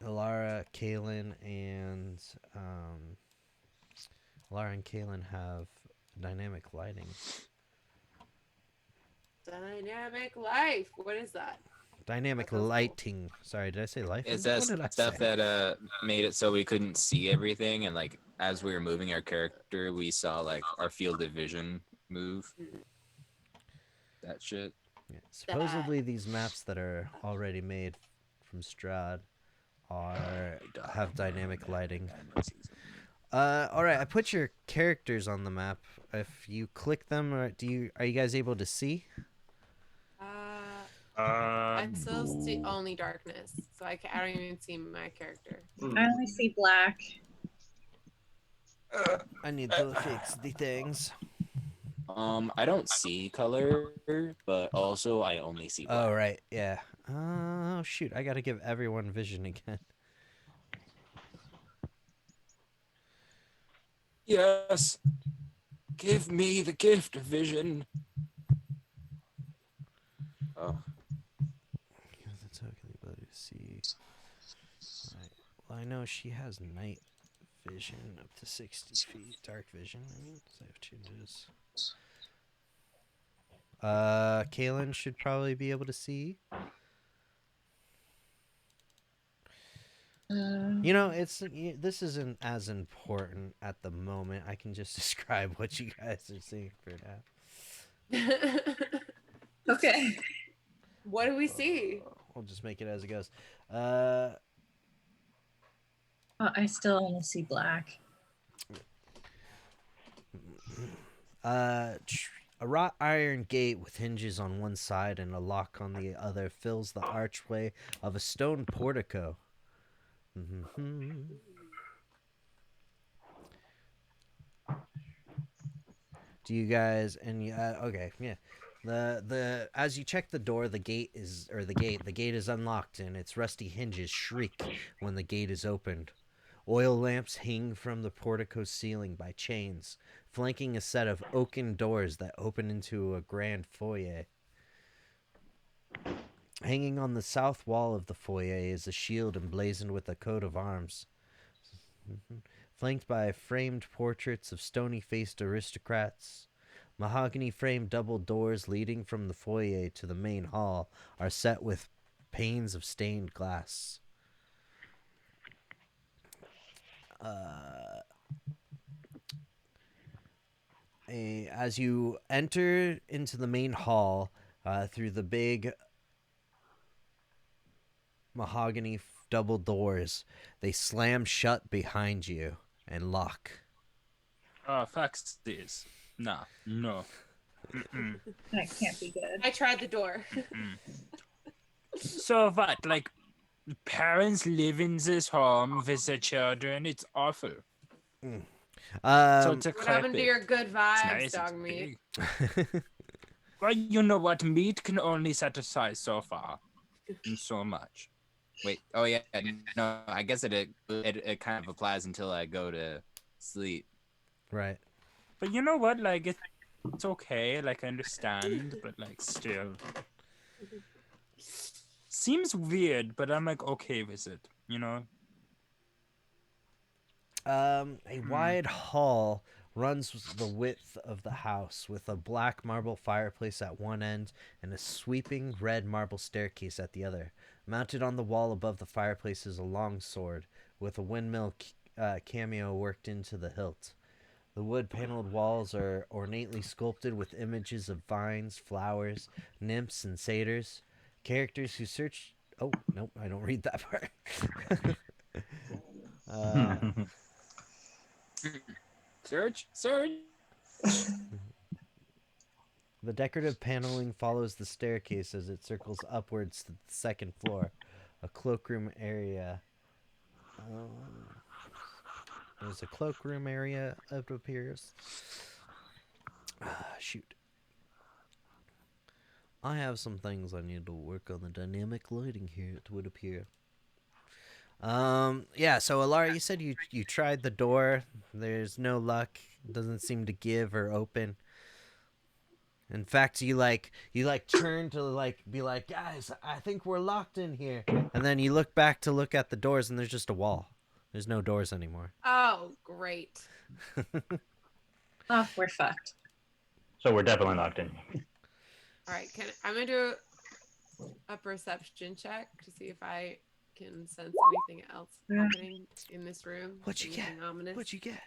Lara, Kaylin, and Lara and Kaylin have dynamic lighting. Dynamic life. What is that? Dynamic That sounds cool. lighting. Sorry, did I say life? It's What that did I stuff say? that made it so we couldn't see everything, and like as we were moving our character, we saw like our field of vision move. That shit. Yeah, supposedly these maps that are already made from Strahd have dynamic lighting. All right, I put your characters on the map. If you click them, or are you guys able to see? I still see only darkness, so I don't even see my character. I only see black. I need to fix the things. I don't see color, but also I only see black. Oh right, yeah. Oh shoot, I gotta give everyone vision again. Yes. Give me the gift of vision. Oh. Use the token ability to see. Right. Well, I know she has night vision up to 60 feet. Dark vision, I mean, save changes. Kaylin should probably be able to see. You know, this isn't as important at the moment. I can just describe what you guys are seeing for now. Okay. What do we see? We'll just make it as it goes. Oh, I still only see black. A wrought iron gate with hinges on one side and a lock on the other fills the archway of a stone portico. Do you guys okay, yeah. The as you check the door, the gate is unlocked and its rusty hinges shriek when the gate is opened. Oil lamps hang from the portico ceiling by chains, flanking a set of oaken doors that open into a grand foyer. Hanging on the south wall of the foyer is a shield emblazoned with a coat of arms. Flanked by framed portraits of stony-faced aristocrats. Mahogany-framed double doors leading from the foyer to the main hall are set with panes of stained glass. As you enter into the main hall through the big mahogany double doors, they slam shut behind you and lock. Oh, fuck this. No. Mm-mm. That can't be good. I tried the door. So what? Like, parents live in this home with their children. It's awful. So Um, decrepit. What happened to your good It's vibes, nice. It's dog meat? big. Well, you know what? Meat can only satisfy so far, and so much. Wait. Oh yeah. No, I guess it kind of applies until I go to sleep. right. But you know what? Like, it's okay. Like, I understand, but like, still, seems weird. But I'm like okay with it. You know. A wide hall runs the width of the house with a black marble fireplace at one end and a sweeping red marble staircase at the other. Mounted on the wall above the fireplace is a long sword with a windmill cameo worked into the hilt. The wood-paneled walls are ornately sculpted with images of vines, flowers, nymphs, and satyrs. Characters who search... Oh, nope, I don't read that part. Search. The decorative paneling follows the staircase as it circles upwards to the second floor, a cloakroom area. There's a cloakroom area, it appears. Shoot. I have some things I need to work on the dynamic lighting here, it would appear. Yeah, so Alara, you said you tried the door. There's no luck. It doesn't seem to give or open. In fact, you turn to be like, guys, I think we're locked in here. And then you look back to look at the doors and there's just a wall. There's no doors anymore. Oh, great. Oh, we're fucked. So we're definitely locked in. All right, I'm gonna do a perception check to see if I can sense anything else happening in this room. What'd you get? Anything ominous. What'd you get?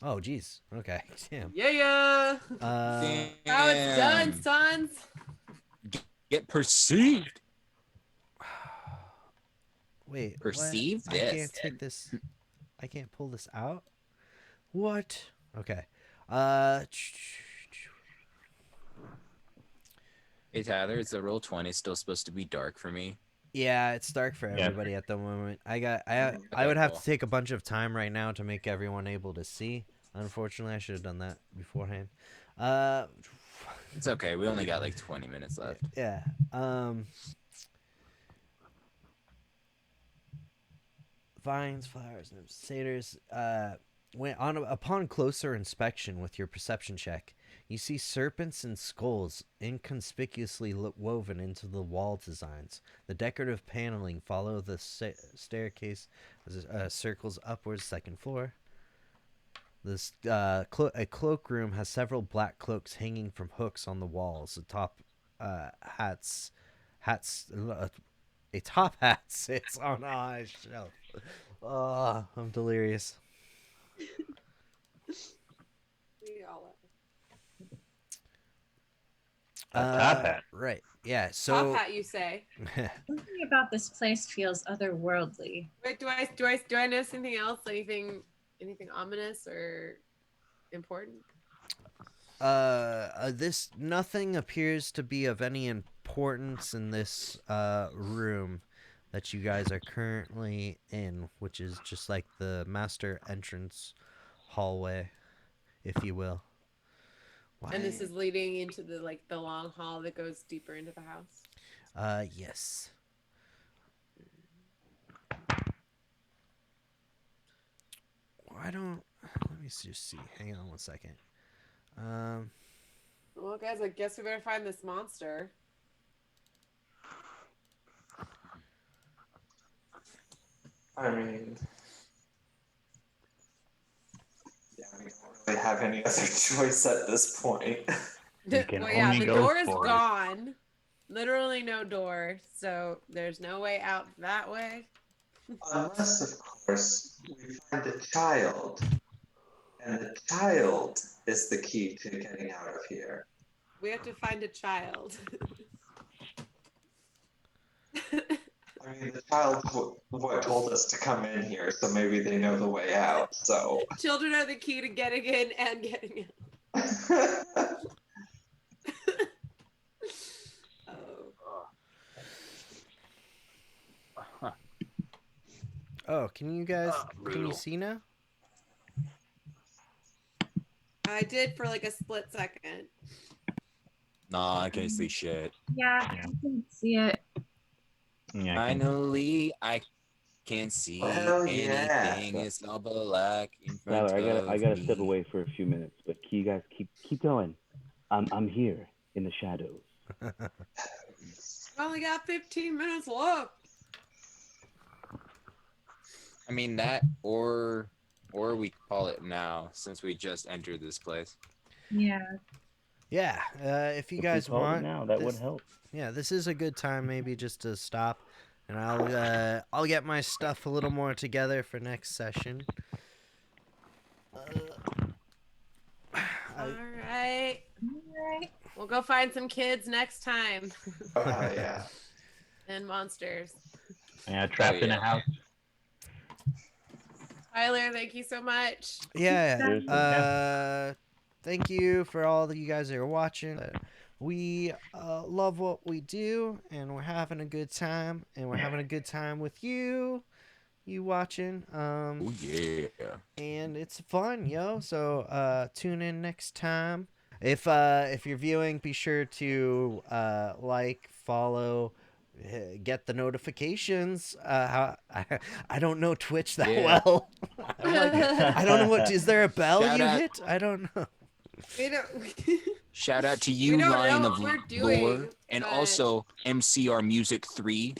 Oh, geez. Okay. Damn. Yeah. How it's done, sons. Get perceived. Wait. Perceive what? I this. can't take this. I can't pull this out. What? Okay. Hey Tyler, is the roll 20 still supposed to be dark for me? Yeah, it's dark for everybody at the moment. I would have cool. to take a bunch of time right now to make everyone able to see. Unfortunately, I should have done that beforehand. It's okay. We only got like 20 minutes left. Yeah. Vines, flowers, and satyrs. Upon closer inspection with your perception check, you see serpents and skulls inconspicuously woven into the wall designs. The decorative paneling follow the staircase as it circles upwards, second floor. This a cloakroom has several black cloaks hanging from hooks on the walls. A top hat sits on a shelf. Oh, I'm delirious. We all A top hat. Right. Yeah. are. So. Top hat, you say? Something about this place feels otherworldly. Wait, do I notice anything else? Anything ominous or important? This nothing appears to be of any importance in this room that you guys are currently in, which is just like the master entrance hallway, if you will. Why? And this is leading into the long hall that goes deeper into the house. Yes. Let me just see. Hang on one second. Well, guys, I guess we better find this monster. I mean, yeah, we don't really have any other choice at this point. You can Well, yeah, only the go door is for it. gone. Literally no door, so there's no way out that way. Unless, of course, we find a child. And the child is the key to getting out of here. We have to find a child. I mean, the child what told us to come in here, so maybe they know the way out, so. Children are the key to getting in and getting out. Oh. Oh, can you guys? Can you see now? I did for like a split second. Nah, I can't see shit. Yeah, I can see it. Yeah, I can- Finally, I can see Hell yeah. anything. It's all black in front Tyler, of I gotta me. step away for a few minutes, but you guys keep going. I'm here in the shadows. Only got 15 minutes left. I mean that, or we call it now since we just entered this place. Yeah. Yeah. If you If guys we called want, it now, that would this- help. Yeah, this is a good time maybe just to stop, and I'll get my stuff a little more together for next session. All right. We'll go find some kids next time. Oh, hell yeah. And monsters. Yeah, trapped in a house. Tyler, thank you so much. Yeah. Seriously. Thank you for all that you guys that are watching. We love what we do, and we're having a good time, and we're having a good time with you watching. Oh yeah. And it's fun, yo. So tune in next time. If you're viewing, be sure to like, follow, get the notifications. I don't know Twitch that Yeah. well. I'm like, I don't know what. Is there a bell Shout you out- hit? I don't know. We don't. Shout out to We you, don't Lion know of what we're doing, Lore, and but- also MCR Music 3.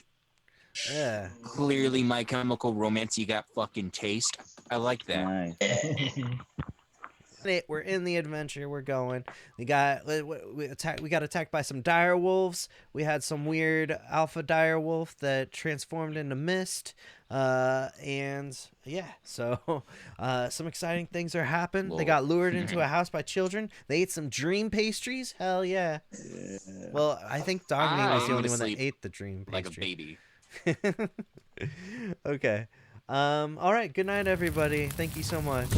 Yeah. Clearly, My Chemical Romance. You got fucking taste. I like that. Nice. We're in the adventure. We're going. We got attacked by some dire wolves. We had some weird alpha dire wolf that transformed into mist. And yeah, so some exciting things are happening. They got lured into a house by children. They ate some dream pastries. Hell yeah. Yeah. Well, I think Dominique was the I'm only gonna one that sleep ate the dream Like a pastry. baby. Okay. All right. Good night, everybody. Thank you so much.